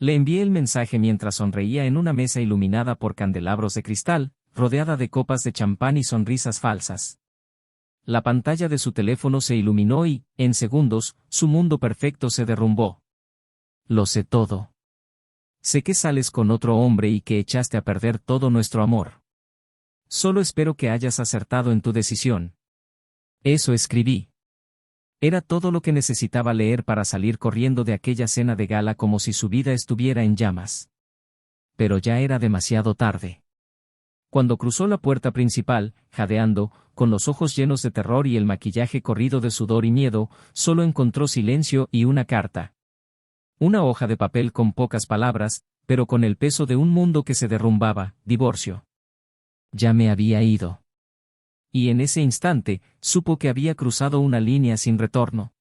Le envié el mensaje mientras sonreía en una mesa iluminada por candelabros de cristal, rodeada de copas de champán y sonrisas falsas. La pantalla de su teléfono se iluminó y, en segundos, su mundo perfecto se derrumbó. Lo sé todo. Sé que sales con otro hombre y que echaste a perder todo nuestro amor. Solo espero que hayas acertado en tu decisión. Eso escribí. Era todo lo que necesitaba leer para salir corriendo de aquella cena de gala como si su vida estuviera en llamas. Pero ya era demasiado tarde. Cuando cruzó la puerta principal, jadeando, con los ojos llenos de terror y el maquillaje corrido de sudor y miedo, solo encontró silencio y una carta. Una hoja de papel con pocas palabras, pero con el peso de un mundo que se derrumbaba: divorcio. Ya me había ido. Y en ese instante, supo que había cruzado una línea sin retorno.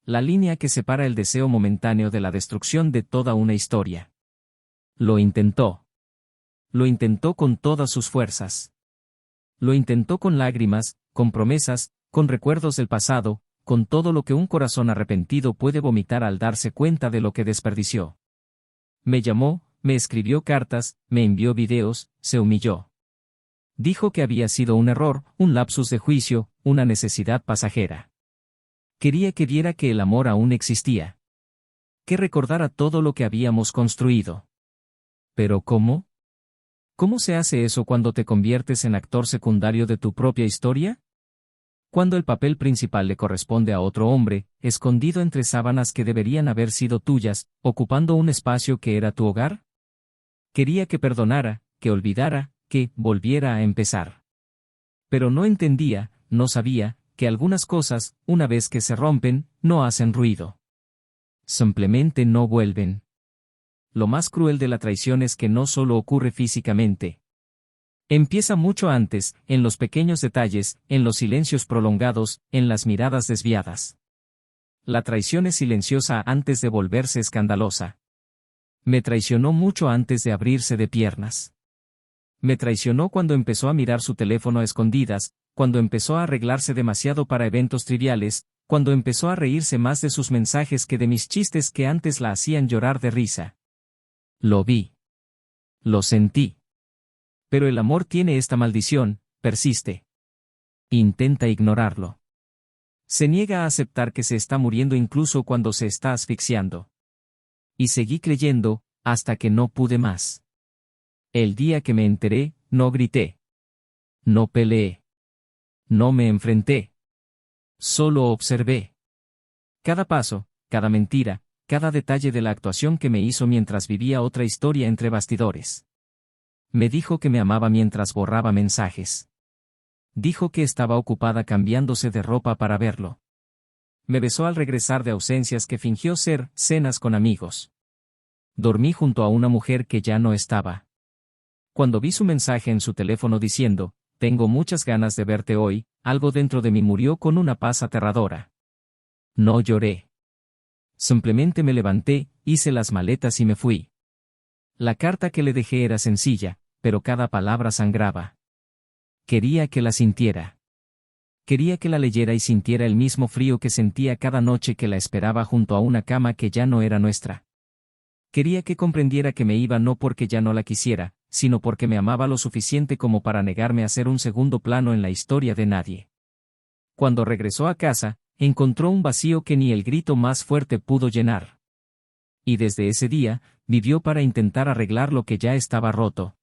La línea que separa el deseo momentáneo de la destrucción de toda una historia. Lo intentó. Lo intentó con todas sus fuerzas. Lo intentó con lágrimas, con promesas, con recuerdos del pasado, con todo lo que un corazón arrepentido puede vomitar al darse cuenta de lo que desperdició. Me llamó, me escribió cartas, me envió videos, se humilló. Dijo que había sido un error, un lapsus de juicio, una necesidad pasajera. Quería que viera que el amor aún existía. Que recordara todo lo que habíamos construido. ¿Pero cómo? ¿Cómo se hace eso cuando te conviertes en actor secundario de tu propia historia? Cuando el papel principal le corresponde a otro hombre, escondido entre sábanas que deberían haber sido tuyas, ocupando un espacio que era tu hogar. Quería que perdonara, que olvidara, que volviera a empezar. Pero no entendía, no sabía, que algunas cosas, una vez que se rompen, no hacen ruido. Simplemente no vuelven. Lo más cruel de la traición es que no solo ocurre físicamente. Empieza mucho antes, en los pequeños detalles, en los silencios prolongados, en las miradas desviadas. La traición es silenciosa antes de volverse escandalosa. Me traicionó mucho antes de abrirse de piernas. Me traicionó cuando empezó a mirar su teléfono a escondidas, cuando empezó a arreglarse demasiado para eventos triviales, cuando empezó a reírse más de sus mensajes que de mis chistes que antes la hacían llorar de risa. Lo vi. Lo sentí. Pero el amor tiene esta maldición: persiste. Intenta ignorarlo. Se niega a aceptar que se está muriendo incluso cuando se está asfixiando. Y seguí creyendo, hasta que no pude más. El día que me enteré, no grité. No peleé. No me enfrenté. Solo observé. Cada paso, cada mentira, cada detalle de la actuación que me hizo mientras vivía otra historia entre bastidores. Me dijo que me amaba mientras borraba mensajes. Dijo que estaba ocupada cambiándose de ropa para verlo. Me besó al regresar de ausencias que fingió ser cenas con amigos. Dormí junto a una mujer que ya no estaba. Cuando vi su mensaje en su teléfono diciendo: tengo muchas ganas de verte hoy, algo dentro de mí murió con una paz aterradora. No lloré. Simplemente me levanté, hice las maletas y me fui. La carta que le dejé era sencilla, pero cada palabra sangraba. Quería que la sintiera. Quería que la leyera y sintiera el mismo frío que sentía cada noche que la esperaba junto a una cama que ya no era nuestra. Quería que comprendiera que me iba no porque ya no la quisiera, sino porque me amaba lo suficiente como para negarme a ser un segundo plano en la historia de nadie. Cuando regresó a casa, encontró un vacío que ni el grito más fuerte pudo llenar. Y desde ese día, vivió para intentar arreglar lo que ya estaba roto.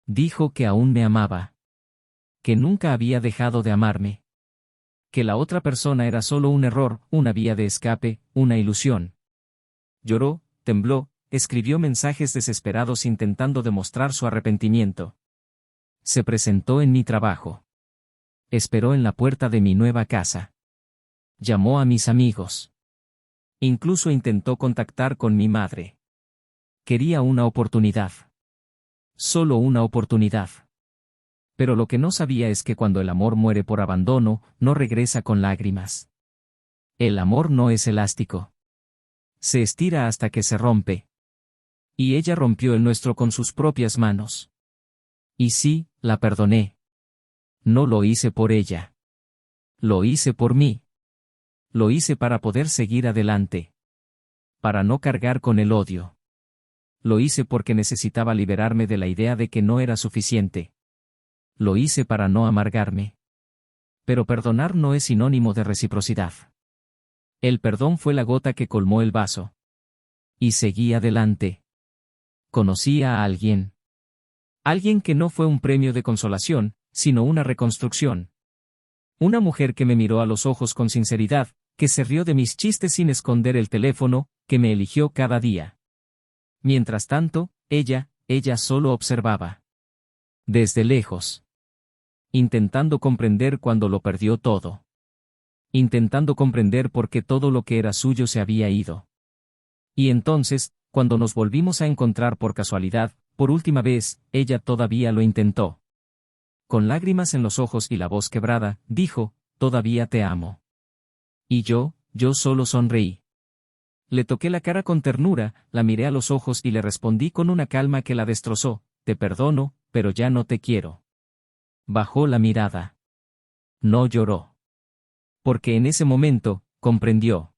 Dijo que aún me amaba. Que nunca había dejado de amarme. Que la otra persona era solo un error, una vía de escape, una ilusión. Lloró, tembló, escribió mensajes desesperados intentando demostrar su arrepentimiento. Se presentó en mi trabajo. Esperó en la puerta de mi nueva casa. Llamó a mis amigos. Incluso intentó contactar con mi madre. Quería una oportunidad. Solo una oportunidad. Pero lo que no sabía es que cuando el amor muere por abandono, no regresa con lágrimas. El amor no es elástico. Se estira hasta que se rompe. Y ella rompió el nuestro con sus propias manos. Y sí, la perdoné. No lo hice por ella. Lo hice por mí. Lo hice para poder seguir adelante. Para no cargar con el odio. Lo hice porque necesitaba liberarme de la idea de que no era suficiente. Lo hice para no amargarme. Pero perdonar no es sinónimo de reciprocidad. El perdón fue la gota que colmó el vaso. Y seguí adelante. Conocí a alguien. Alguien que no fue un premio de consolación, sino una reconstrucción. Una mujer que me miró a los ojos con sinceridad, que se rió de mis chistes sin esconder el teléfono, que me eligió cada día. Mientras tanto, ella solo observaba. Desde lejos. Intentando comprender cuando lo perdió todo. Intentando comprender por qué todo lo que era suyo se había ido. Y entonces, cuando nos volvimos a encontrar por casualidad, por última vez, ella todavía lo intentó. Con lágrimas en los ojos y la voz quebrada, dijo, «Todavía te amo». Y yo solo sonreí. Le toqué la cara con ternura, la miré a los ojos y le respondí con una calma que la destrozó, «Te perdono, pero ya no te quiero». Bajó la mirada. No lloró. Porque en ese momento, comprendió.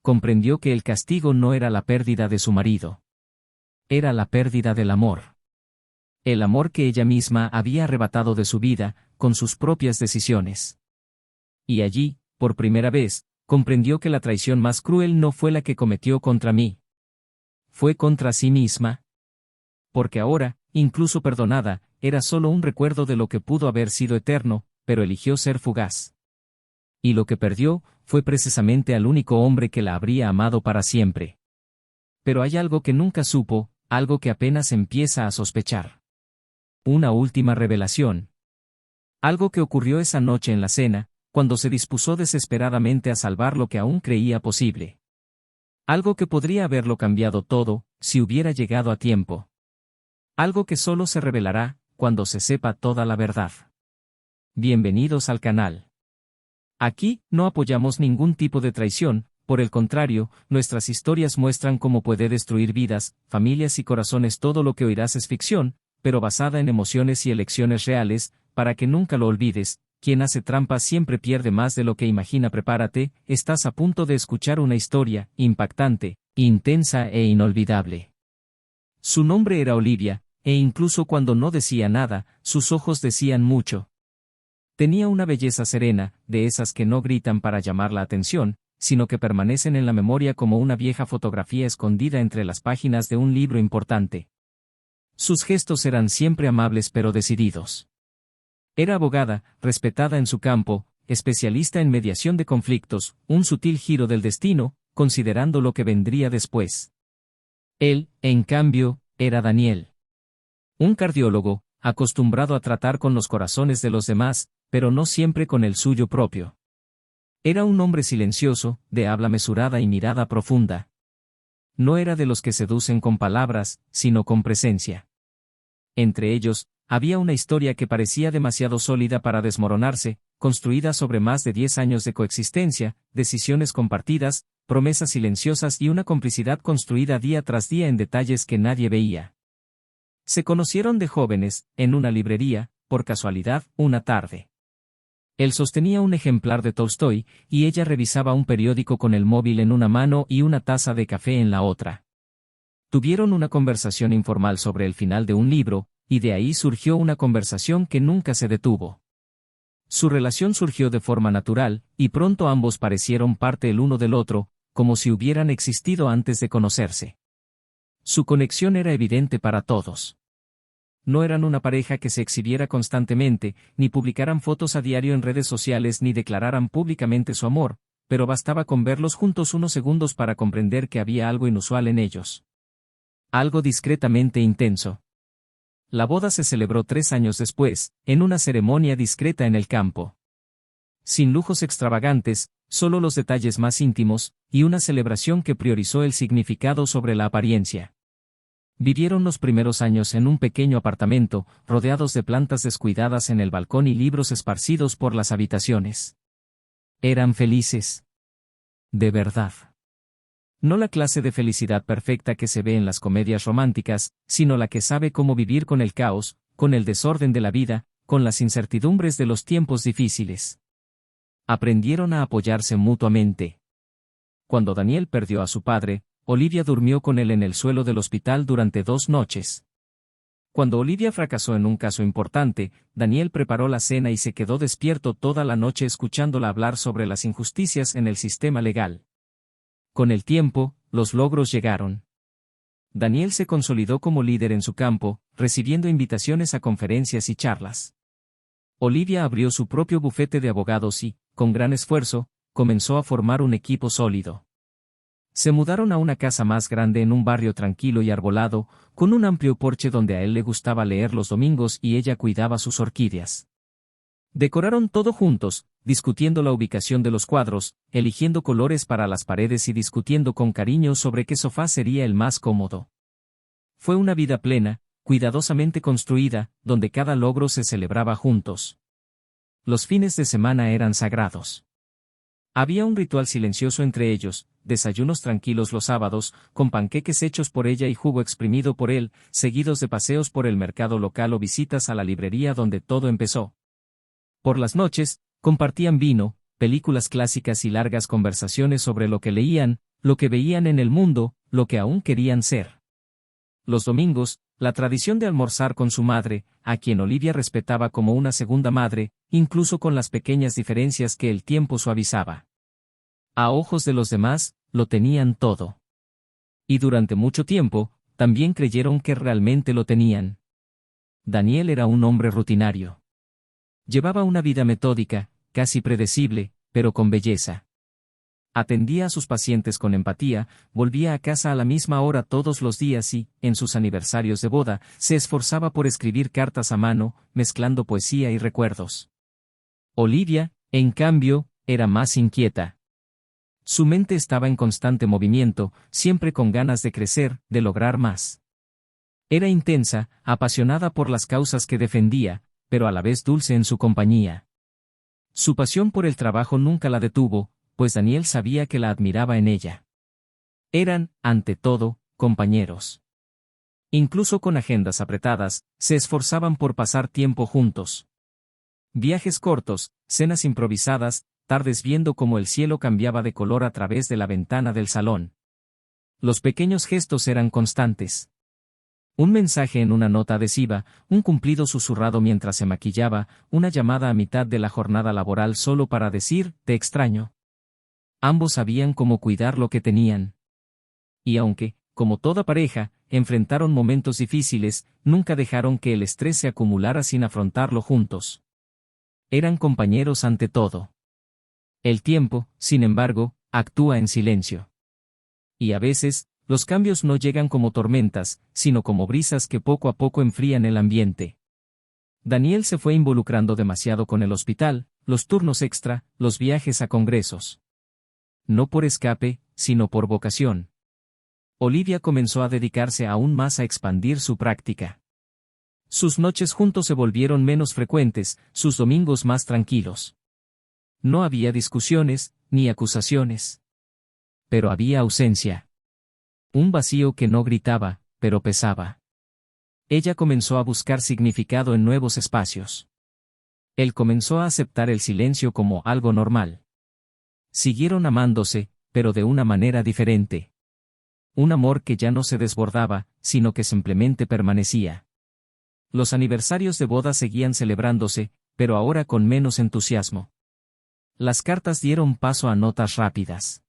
Comprendió que el castigo no era la pérdida de su marido. Era la pérdida del amor. El amor que ella misma había arrebatado de su vida, con sus propias decisiones. Y allí, por primera vez, comprendió que la traición más cruel no fue la que cometió contra mí. Fue contra sí misma. Porque ahora, incluso perdonada, era solo un recuerdo de lo que pudo haber sido eterno, pero eligió ser fugaz. Y lo que perdió, fue precisamente al único hombre que la habría amado para siempre. Pero hay algo que nunca supo, algo que apenas empieza a sospechar. Una última revelación. Algo que ocurrió esa noche en la cena, cuando se dispuso desesperadamente a salvar lo que aún creía posible. Algo que podría haberlo cambiado todo, si hubiera llegado a tiempo. Algo que solo se revelará, cuando se sepa toda la verdad. Bienvenidos al canal. Aquí, no apoyamos ningún tipo de traición, por el contrario, nuestras historias muestran cómo puede destruir vidas, familias y corazones. Todo lo que oirás es ficción, pero basada en emociones y elecciones reales, para que nunca lo olvides, quien hace trampa siempre pierde más de lo que imagina. Prepárate, estás a punto de escuchar una historia, impactante, intensa e inolvidable. Su nombre era Olivia, e incluso cuando no decía nada, sus ojos decían mucho. Tenía una belleza serena, de esas que no gritan para llamar la atención, sino que permanecen en la memoria como una vieja fotografía escondida entre las páginas de un libro importante. Sus gestos eran siempre amables pero decididos. Era abogada, respetada en su campo, especialista en mediación de conflictos, un sutil giro del destino, considerando lo que vendría después. Él, en cambio, era Daniel. Un cardiólogo, acostumbrado a tratar con los corazones de los demás, pero no siempre con el suyo propio. Era un hombre silencioso, de habla mesurada y mirada profunda. No era de los que seducen con palabras, sino con presencia. Entre ellos, había una historia que parecía demasiado sólida para desmoronarse, construida sobre más de 10 años de coexistencia, decisiones compartidas, promesas silenciosas y una complicidad construida día tras día en detalles que nadie veía. Se conocieron de jóvenes, en una librería, por casualidad, una tarde. Él sostenía un ejemplar de Tolstói, y ella revisaba un periódico con el móvil en una mano y una taza de café en la otra. Tuvieron una conversación informal sobre el final de un libro, y de ahí surgió una conversación que nunca se detuvo. Su relación surgió de forma natural, y pronto ambos parecieron parte el uno del otro, como si hubieran existido antes de conocerse. Su conexión era evidente para todos. No eran una pareja que se exhibiera constantemente, ni publicaran fotos a diario en redes sociales ni declararan públicamente su amor, pero bastaba con verlos juntos unos segundos para comprender que había algo inusual en ellos. Algo discretamente intenso. La boda se celebró 3 años después, en una ceremonia discreta en el campo. Sin lujos extravagantes, solo los detalles más íntimos, y una celebración que priorizó el significado sobre la apariencia. Vivieron los primeros años en un pequeño apartamento, rodeados de plantas descuidadas en el balcón y libros esparcidos por las habitaciones. Eran felices. De verdad. No la clase de felicidad perfecta que se ve en las comedias románticas, sino la que sabe cómo vivir con el caos, con el desorden de la vida, con las incertidumbres de los tiempos difíciles. Aprendieron a apoyarse mutuamente. Cuando Daniel perdió a su padre, Olivia durmió con él en el suelo del hospital durante 2 noches. Cuando Olivia fracasó en un caso importante, Daniel preparó la cena y se quedó despierto toda la noche escuchándola hablar sobre las injusticias en el sistema legal. Con el tiempo, los logros llegaron. Daniel se consolidó como líder en su campo, recibiendo invitaciones a conferencias y charlas. Olivia abrió su propio bufete de abogados y, con gran esfuerzo, comenzó a formar un equipo sólido. Se mudaron a una casa más grande en un barrio tranquilo y arbolado, con un amplio porche donde a él le gustaba leer los domingos y ella cuidaba sus orquídeas. Decoraron todo juntos, discutiendo la ubicación de los cuadros, eligiendo colores para las paredes y discutiendo con cariño sobre qué sofá sería el más cómodo. Fue una vida plena, cuidadosamente construida, donde cada logro se celebraba juntos. Los fines de semana eran sagrados. Había un ritual silencioso entre ellos, desayunos tranquilos los sábados, con panqueques hechos por ella y jugo exprimido por él, seguidos de paseos por el mercado local o visitas a la librería donde todo empezó. Por las noches, compartían vino, películas clásicas y largas conversaciones sobre lo que leían, lo que veían en el mundo, lo que aún querían ser. Los domingos, la tradición de almorzar con su madre, a quien Olivia respetaba como una segunda madre, incluso con las pequeñas diferencias que el tiempo suavizaba. A ojos de los demás, lo tenían todo. Y durante mucho tiempo, también creyeron que realmente lo tenían. Daniel era un hombre rutinario. Llevaba una vida metódica, casi predecible, pero con belleza. Atendía a sus pacientes con empatía, volvía a casa a la misma hora todos los días y, en sus aniversarios de boda, se esforzaba por escribir cartas a mano, mezclando poesía y recuerdos. Olivia, en cambio, era más inquieta. Su mente estaba en constante movimiento, siempre con ganas de crecer, de lograr más. Era intensa, apasionada por las causas que defendía, pero a la vez dulce en su compañía. Su pasión por el trabajo nunca la detuvo, pues Daniel sabía que la admiraba en ella. Eran, ante todo, compañeros. Incluso con agendas apretadas, se esforzaban por pasar tiempo juntos. Viajes cortos, cenas improvisadas, tardes viendo cómo el cielo cambiaba de color a través de la ventana del salón. Los pequeños gestos eran constantes. Un mensaje en una nota adhesiva, un cumplido susurrado mientras se maquillaba, una llamada a mitad de la jornada laboral solo para decir, te extraño. Ambos sabían cómo cuidar lo que tenían. Y aunque, como toda pareja, enfrentaron momentos difíciles, nunca dejaron que el estrés se acumulara sin afrontarlo juntos. Eran compañeros ante todo. El tiempo, sin embargo, actúa en silencio. Y a veces, los cambios no llegan como tormentas, sino como brisas que poco a poco enfrían el ambiente. Daniel se fue involucrando demasiado con el hospital, los turnos extra, los viajes a congresos. No por escape, sino por vocación. Olivia comenzó a dedicarse aún más a expandir su práctica. Sus noches juntos se volvieron menos frecuentes, sus domingos más tranquilos. No había discusiones, ni acusaciones. Pero había ausencia. Un vacío que no gritaba, pero pesaba. Ella comenzó a buscar significado en nuevos espacios. Él comenzó a aceptar el silencio como algo normal. Siguieron amándose, pero de una manera diferente. Un amor que ya no se desbordaba, sino que simplemente permanecía. Los aniversarios de boda seguían celebrándose, pero ahora con menos entusiasmo. Las cartas dieron paso a notas rápidas.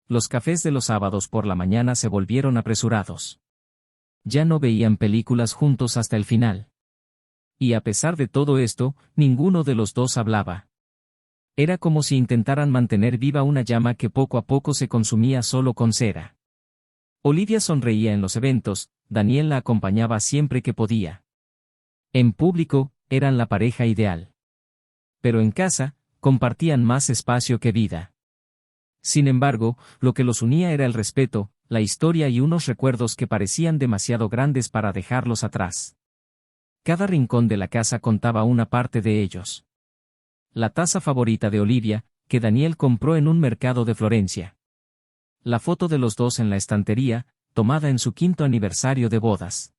Los cafés de los sábados por la mañana se volvieron apresurados. Ya no veían películas juntos hasta el final. Y a pesar de todo esto, ninguno de los dos hablaba. Era como si intentaran mantener viva una llama que poco a poco se consumía solo con cera. Olivia sonreía en los eventos, Daniel la acompañaba siempre que podía. En público, eran la pareja ideal. Pero en casa, compartían más espacio que vida. Sin embargo, lo que los unía era el respeto, la historia y unos recuerdos que parecían demasiado grandes para dejarlos atrás. Cada rincón de la casa contaba una parte de ellos. La taza favorita de Olivia, que Daniel compró en un mercado de Florencia. La foto de los dos en la estantería, tomada en su 5º aniversario de bodas.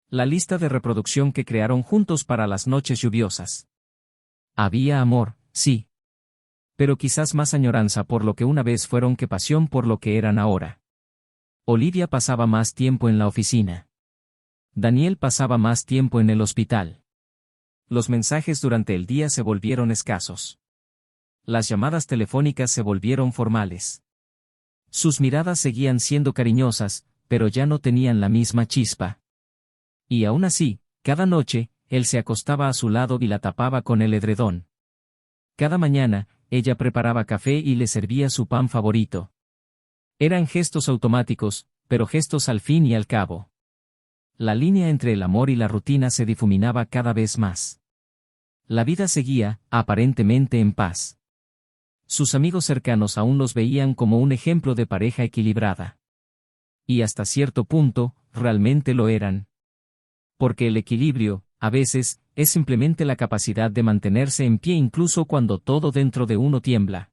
La lista de reproducción que crearon juntos para las noches lluviosas. Había amor, sí. Pero quizás más añoranza por lo que una vez fueron que pasión por lo que eran ahora. Olivia pasaba más tiempo en la oficina. Daniel pasaba más tiempo en el hospital. Los mensajes durante el día se volvieron escasos. Las llamadas telefónicas se volvieron formales. Sus miradas seguían siendo cariñosas, pero ya no tenían la misma chispa. Y aún así, cada noche, él se acostaba a su lado y la tapaba con el edredón. Cada mañana, ella preparaba café y le servía su pan favorito. Eran gestos automáticos, pero gestos al fin y al cabo. La línea entre el amor y la rutina se difuminaba cada vez más. La vida seguía, aparentemente en paz. Sus amigos cercanos aún los veían como un ejemplo de pareja equilibrada. Y hasta cierto punto, realmente lo eran. Porque el equilibrio, a veces, es simplemente la capacidad de mantenerse en pie incluso cuando todo dentro de uno tiembla.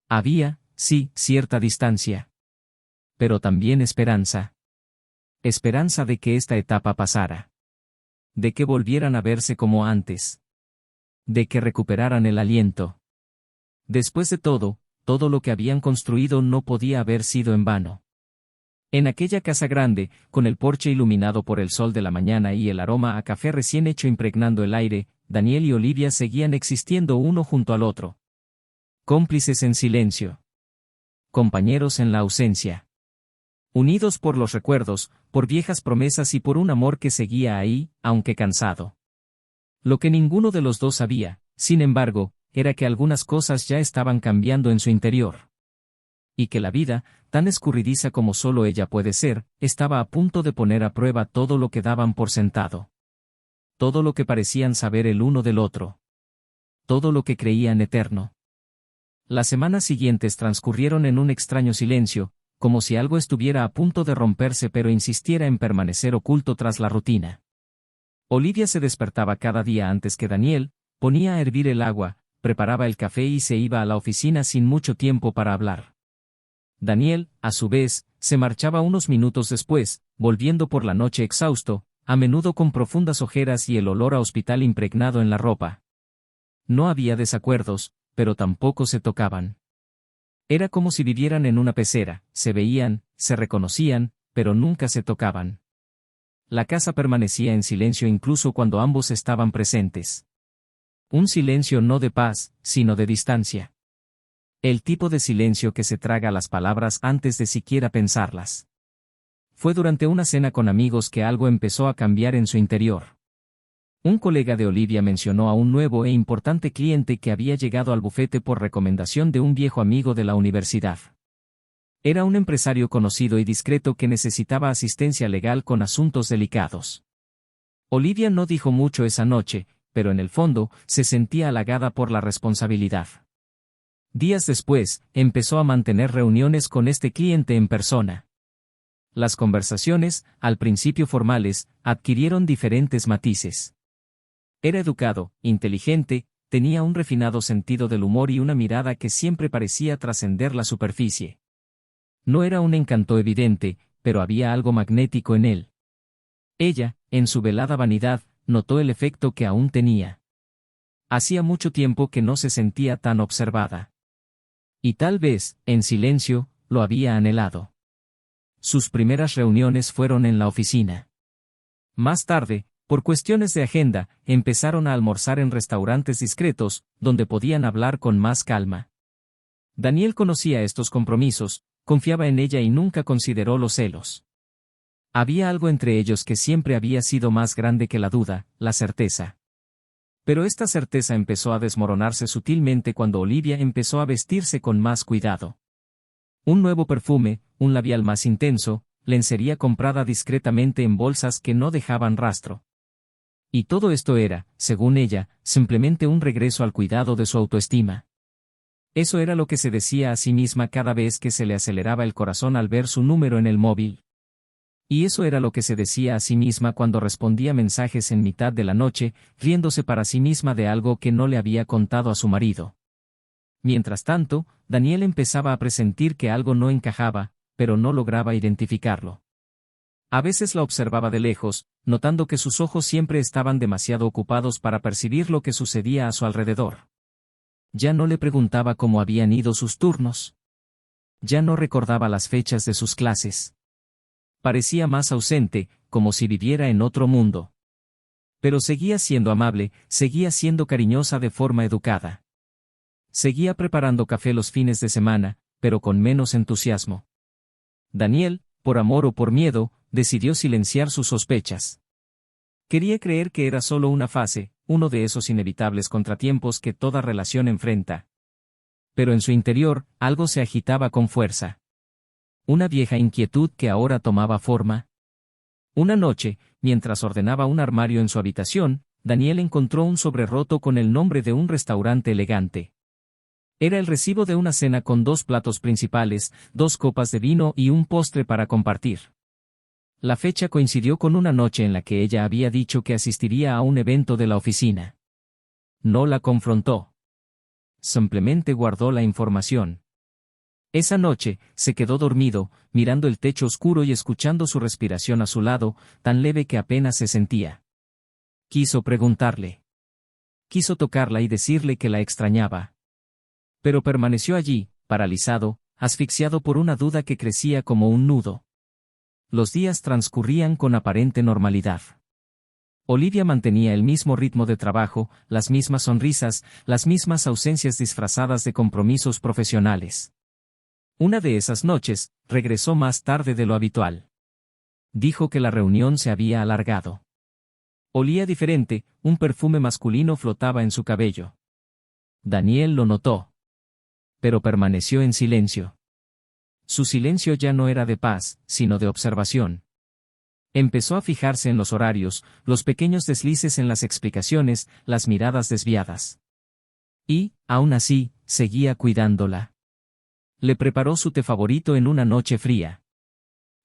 Había, sí, cierta distancia. Pero también esperanza. Esperanza de que esta etapa pasara. De que volvieran a verse como antes. De que recuperaran el aliento. Después de todo lo que habían construido no podía haber sido en vano. En aquella casa grande, con el porche iluminado por el sol de la mañana y el aroma a café recién hecho impregnando el aire, Daniel y Olivia seguían existiendo uno junto al otro. Cómplices en silencio. Compañeros en la ausencia. Unidos por los recuerdos, por viejas promesas y por un amor que seguía ahí, aunque cansado. Lo que ninguno de los dos sabía, sin embargo, era que algunas cosas ya estaban cambiando en su interior. Y que la vida, tan escurridiza como solo ella puede ser, estaba a punto de poner a prueba todo lo que daban por sentado. Todo lo que parecían saber el uno del otro. Todo lo que creían eterno. Las semanas siguientes transcurrieron en un extraño silencio, como si algo estuviera a punto de romperse pero insistiera en permanecer oculto tras la rutina. Olivia se despertaba cada día antes que Daniel, ponía a hervir el agua, preparaba el café y se iba a la oficina sin mucho tiempo para hablar. Daniel, a su vez, se marchaba unos minutos después, volviendo por la noche exhausto, a menudo con profundas ojeras y el olor a hospital impregnado en la ropa. No había desacuerdos, pero tampoco se tocaban. Era como si vivieran en una pecera, se veían, se reconocían, pero nunca se tocaban. La casa permanecía en silencio incluso cuando ambos estaban presentes. Un silencio no de paz, sino de distancia. El tipo de silencio que se traga las palabras antes de siquiera pensarlas. Fue durante una cena con amigos que algo empezó a cambiar en su interior. Un colega de Olivia mencionó a un nuevo e importante cliente que había llegado al bufete por recomendación de un viejo amigo de la universidad. Era un empresario conocido y discreto que necesitaba asistencia legal con asuntos delicados. Olivia no dijo mucho esa noche, pero en el fondo, se sentía halagada por la responsabilidad. Días después, empezó a mantener reuniones con este cliente en persona. Las conversaciones, al principio formales, adquirieron diferentes matices. Era educado, inteligente, tenía un refinado sentido del humor y una mirada que siempre parecía trascender la superficie. No era un encanto evidente, pero había algo magnético en él. Ella, en su velada vanidad, notó el efecto que aún tenía. Hacía mucho tiempo que no se sentía tan observada. Y tal vez, en silencio, lo había anhelado. Sus primeras reuniones fueron en la oficina. Más tarde, por cuestiones de agenda, empezaron a almorzar en restaurantes discretos, donde podían hablar con más calma. Daniel conocía estos compromisos, confiaba en ella y nunca consideró los celos. Había algo entre ellos que siempre había sido más grande que la duda, la certeza. Pero esta certeza empezó a desmoronarse sutilmente cuando Olivia empezó a vestirse con más cuidado. Un nuevo perfume, un labial más intenso, lencería comprada discretamente en bolsas que no dejaban rastro. Y todo esto era, según ella, simplemente un regreso al cuidado de su autoestima. Eso era lo que se decía a sí misma cada vez que se le aceleraba el corazón al ver su número en el móvil. Y eso era lo que se decía a sí misma cuando respondía mensajes en mitad de la noche, riéndose para sí misma de algo que no le había contado a su marido. Mientras tanto, Daniel empezaba a presentir que algo no encajaba, pero no lograba identificarlo. A veces la observaba de lejos, notando que sus ojos siempre estaban demasiado ocupados para percibir lo que sucedía a su alrededor. Ya no le preguntaba cómo habían ido sus turnos. Ya no recordaba las fechas de sus clases. Parecía más ausente, como si viviera en otro mundo. Pero seguía siendo amable, seguía siendo cariñosa de forma educada. Seguía preparando café los fines de semana, pero con menos entusiasmo. Daniel, por amor o por miedo, decidió silenciar sus sospechas. Quería creer que era solo una fase, uno de esos inevitables contratiempos que toda relación enfrenta. Pero en su interior, algo se agitaba con fuerza. Una vieja inquietud que ahora tomaba forma. Una noche, mientras ordenaba un armario en su habitación, Daniel encontró un sobre roto con el nombre de un restaurante elegante. Era el recibo de una cena con 2 platos principales, 2 copas de vino y un postre para compartir. La fecha coincidió con una noche en la que ella había dicho que asistiría a un evento de la oficina. No la confrontó. Simplemente guardó la información. Esa noche, se quedó dormido, mirando el techo oscuro y escuchando su respiración a su lado, tan leve que apenas se sentía. Quiso preguntarle. Quiso tocarla y decirle que la extrañaba. Pero permaneció allí, paralizado, asfixiado por una duda que crecía como un nudo. Los días transcurrían con aparente normalidad. Olivia mantenía el mismo ritmo de trabajo, las mismas sonrisas, las mismas ausencias disfrazadas de compromisos profesionales. Una de esas noches, regresó más tarde de lo habitual. Dijo que la reunión se había alargado. Olía diferente, un perfume masculino flotaba en su cabello. Daniel lo notó. Pero permaneció en silencio. Su silencio ya no era de paz, sino de observación. Empezó a fijarse en los horarios, los pequeños deslices en las explicaciones, las miradas desviadas. Y, aún así, seguía cuidándola. Le preparó su té favorito en una noche fría.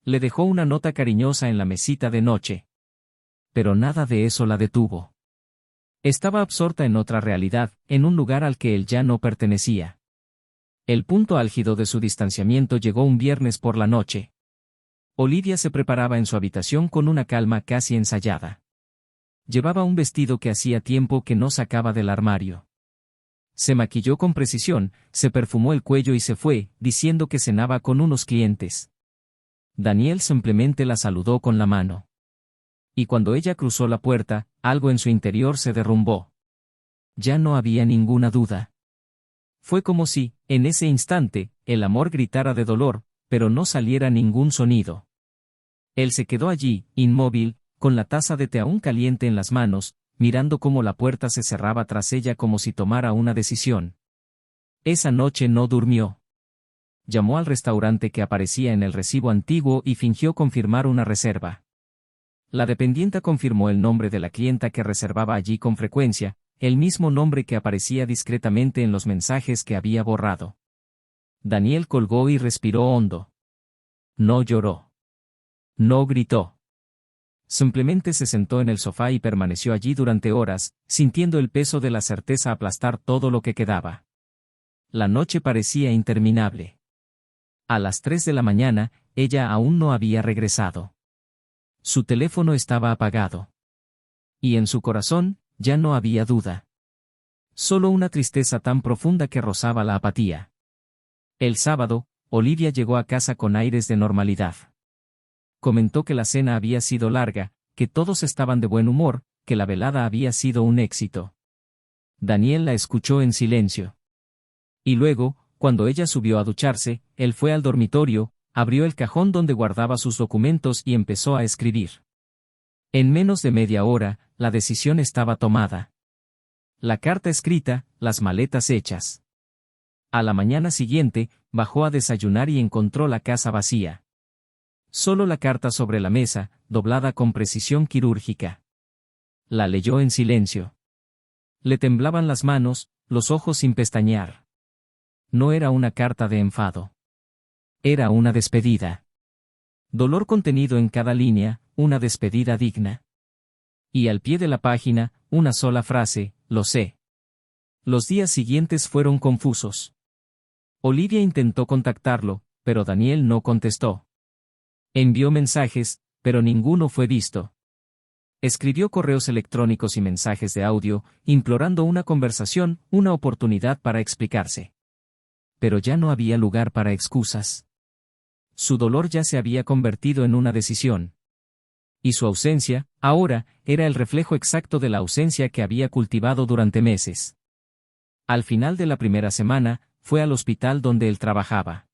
Le dejó una nota cariñosa en la mesita de noche. Pero nada de eso la detuvo. Estaba absorta en otra realidad, en un lugar al que él ya no pertenecía. El punto álgido de su distanciamiento llegó un viernes por la noche. Olivia se preparaba en su habitación con una calma casi ensayada. Llevaba un vestido que hacía tiempo que no sacaba del armario. Se maquilló con precisión, se perfumó el cuello y se fue, diciendo que cenaba con unos clientes. Daniel simplemente la saludó con la mano. Y cuando ella cruzó la puerta, algo en su interior se derrumbó. Ya no había ninguna duda. Fue como si, en ese instante, el amor gritara de dolor, pero no saliera ningún sonido. Él se quedó allí, inmóvil, con la taza de té aún caliente en las manos, mirando cómo la puerta se cerraba tras ella como si tomara una decisión. Esa noche no durmió. Llamó al restaurante que aparecía en el recibo antiguo y fingió confirmar una reserva. La dependienta confirmó el nombre de la clienta que reservaba allí con frecuencia, el mismo nombre que aparecía discretamente en los mensajes que había borrado. Daniel colgó y respiró hondo. No lloró. No gritó. Simplemente se sentó en el sofá y permaneció allí durante horas, sintiendo el peso de la certeza aplastar todo lo que quedaba. La noche parecía interminable. A las 3 de la mañana, ella aún no había regresado. Su teléfono estaba apagado. Y en su corazón, ya no había duda. Solo una tristeza tan profunda que rozaba la apatía. El sábado, Olivia llegó a casa con aires de normalidad. Comentó que la cena había sido larga, que todos estaban de buen humor, que la velada había sido un éxito. Daniel la escuchó en silencio. Y luego, cuando ella subió a ducharse, él fue al dormitorio, abrió el cajón donde guardaba sus documentos y empezó a escribir. En menos de media hora, la decisión estaba tomada. La carta escrita, las maletas hechas. A la mañana siguiente, bajó a desayunar y encontró la casa vacía. Solo la carta sobre la mesa, doblada con precisión quirúrgica. La leyó en silencio. Le temblaban las manos, los ojos sin pestañear. No era una carta de enfado. Era una despedida. Dolor contenido en cada línea, una despedida digna. Y al pie de la página, una sola frase, lo sé. Los días siguientes fueron confusos. Olivia intentó contactarlo, pero Daniel no contestó. Envió mensajes, pero ninguno fue visto. Escribió correos electrónicos y mensajes de audio, implorando una conversación, una oportunidad para explicarse. Pero ya no había lugar para excusas. Su dolor ya se había convertido en una decisión. Y su ausencia, ahora, era el reflejo exacto de la ausencia que había cultivado durante meses. Al final de la primera semana, fue al hospital donde él trabajaba.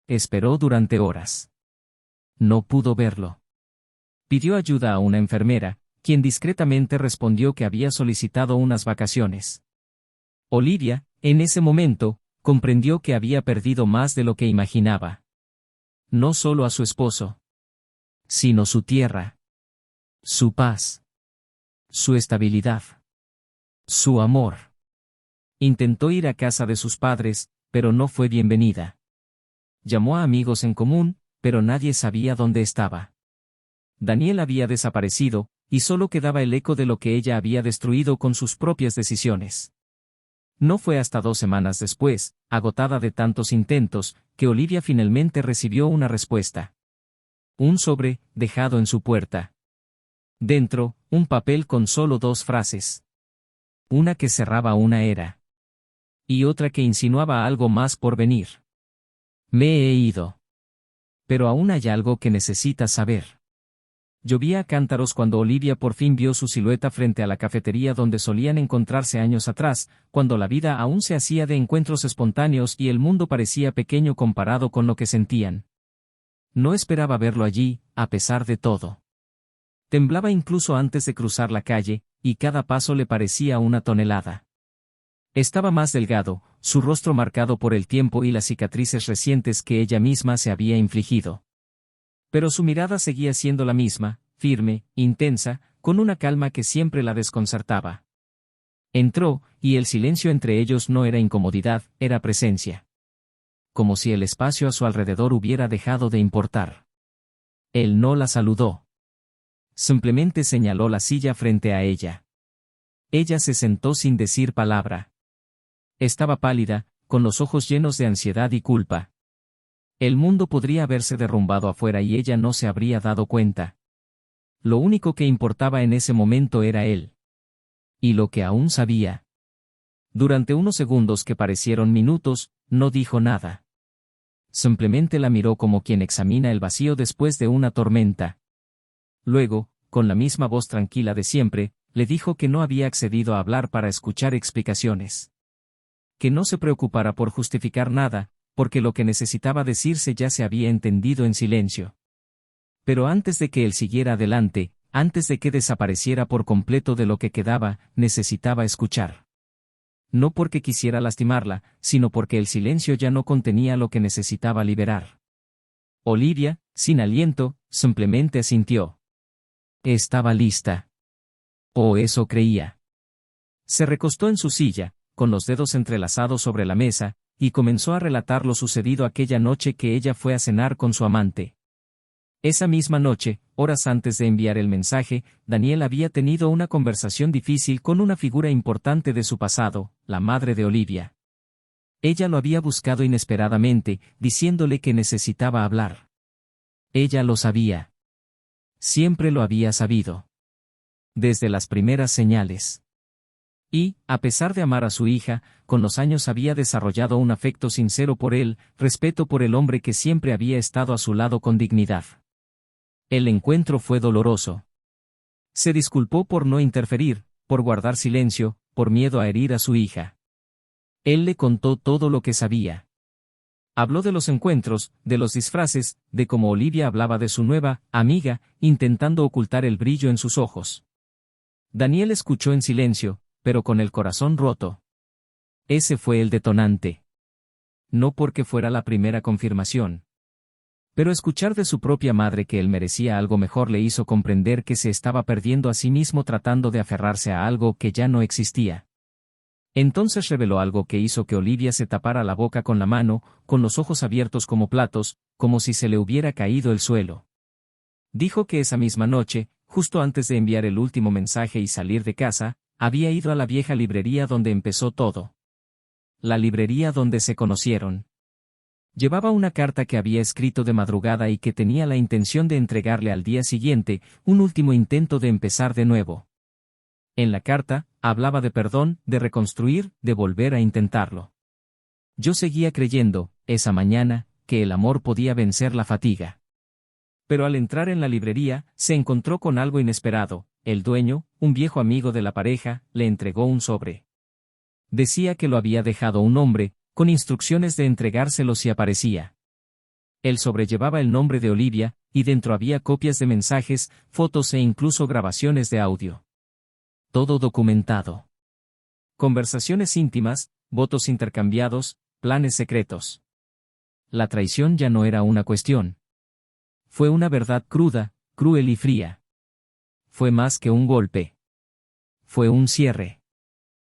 Esperó durante horas. No pudo verlo. Pidió ayuda a una enfermera, quien discretamente respondió que había solicitado unas vacaciones. Olivia, en ese momento, comprendió que había perdido más de lo que imaginaba. No solo a su esposo, sino su tierra, su paz, su estabilidad, su amor. Intentó ir a casa de sus padres, pero no fue bienvenida. Llamó a amigos en común, pero nadie sabía dónde estaba. Daniel había desaparecido, y solo quedaba el eco de lo que ella había destruido con sus propias decisiones. No fue hasta 2 semanas después, agotada de tantos intentos, que Olivia finalmente recibió una respuesta. Un sobre, dejado en su puerta. Dentro, un papel con solo 2 frases. Una que cerraba una era. Y otra que insinuaba algo más por venir. Me he ido. Pero aún hay algo que necesitas saber. Llovía a cántaros cuando Olivia por fin vio su silueta frente a la cafetería donde solían encontrarse años atrás, cuando la vida aún se hacía de encuentros espontáneos y el mundo parecía pequeño comparado con lo que sentían. No esperaba verlo allí, a pesar de todo. Temblaba incluso antes de cruzar la calle, y cada paso le parecía una tonelada. Estaba más delgado, su rostro marcado por el tiempo y las cicatrices recientes que ella misma se había infligido. Pero su mirada seguía siendo la misma, firme, intensa, con una calma que siempre la desconcertaba. Entró, y el silencio entre ellos no era incomodidad, era presencia. Como si el espacio a su alrededor hubiera dejado de importar. Él no la saludó. Simplemente señaló la silla frente a ella. Ella se sentó sin decir palabra. Estaba pálida, con los ojos llenos de ansiedad y culpa. El mundo podría haberse derrumbado afuera y ella no se habría dado cuenta. Lo único que importaba en ese momento era él. Y lo que aún sabía. Durante unos segundos que parecieron minutos, no dijo nada. Simplemente la miró como quien examina el vacío después de una tormenta. Luego, con la misma voz tranquila de siempre, le dijo que no había accedido a hablar para escuchar explicaciones. Que no se preocupara por justificar nada, porque lo que necesitaba decirse ya se había entendido en silencio. Pero antes de que él siguiera adelante, antes de que desapareciera por completo de lo que quedaba, necesitaba escuchar. No porque quisiera lastimarla, sino porque el silencio ya no contenía lo que necesitaba liberar. Olivia, sin aliento, simplemente asintió. Estaba lista. O eso creía. Se recostó en su silla, con los dedos entrelazados sobre la mesa, y comenzó a relatar lo sucedido aquella noche que ella fue a cenar con su amante. Esa misma noche, horas antes de enviar el mensaje, Daniel había tenido una conversación difícil con una figura importante de su pasado, la madre de Olivia. Ella lo había buscado inesperadamente, diciéndole que necesitaba hablar. Ella lo sabía. Siempre lo había sabido. Desde las primeras señales. Y, a pesar de amar a su hija, con los años había desarrollado un afecto sincero por él, respeto por el hombre que siempre había estado a su lado con dignidad. El encuentro fue doloroso. Se disculpó por no interferir, por guardar silencio, por miedo a herir a su hija. Él le contó todo lo que sabía. Habló de los encuentros, de los disfraces, de cómo Olivia hablaba de su nueva amiga, intentando ocultar el brillo en sus ojos. Daniel escuchó en silencio, pero con el corazón roto. Ese fue el detonante. No porque fuera la primera confirmación. Pero escuchar de su propia madre que él merecía algo mejor le hizo comprender que se estaba perdiendo a sí mismo tratando de aferrarse a algo que ya no existía. Entonces reveló algo que hizo que Olivia se tapara la boca con la mano, con los ojos abiertos como platos, como si se le hubiera caído el suelo. Dijo que esa misma noche, justo antes de enviar el último mensaje y salir de casa, había ido a la vieja librería donde empezó todo. La librería donde se conocieron. Llevaba una carta que había escrito de madrugada y que tenía la intención de entregarle al día siguiente, un último intento de empezar de nuevo. En la carta, hablaba de perdón, de reconstruir, de volver a intentarlo. Yo seguía creyendo, esa mañana, que el amor podía vencer la fatiga. Pero al entrar en la librería, se encontró con algo inesperado. El dueño, un viejo amigo de la pareja, le entregó un sobre. Decía que lo había dejado un hombre, con instrucciones de entregárselo si aparecía. El sobre llevaba el nombre de Olivia, y dentro había copias de mensajes, fotos e incluso grabaciones de audio. Todo documentado. Conversaciones íntimas, votos intercambiados, planes secretos. La traición ya no era una cuestión. Fue una verdad cruda, cruel y fría. Fue más que un golpe. Fue un cierre.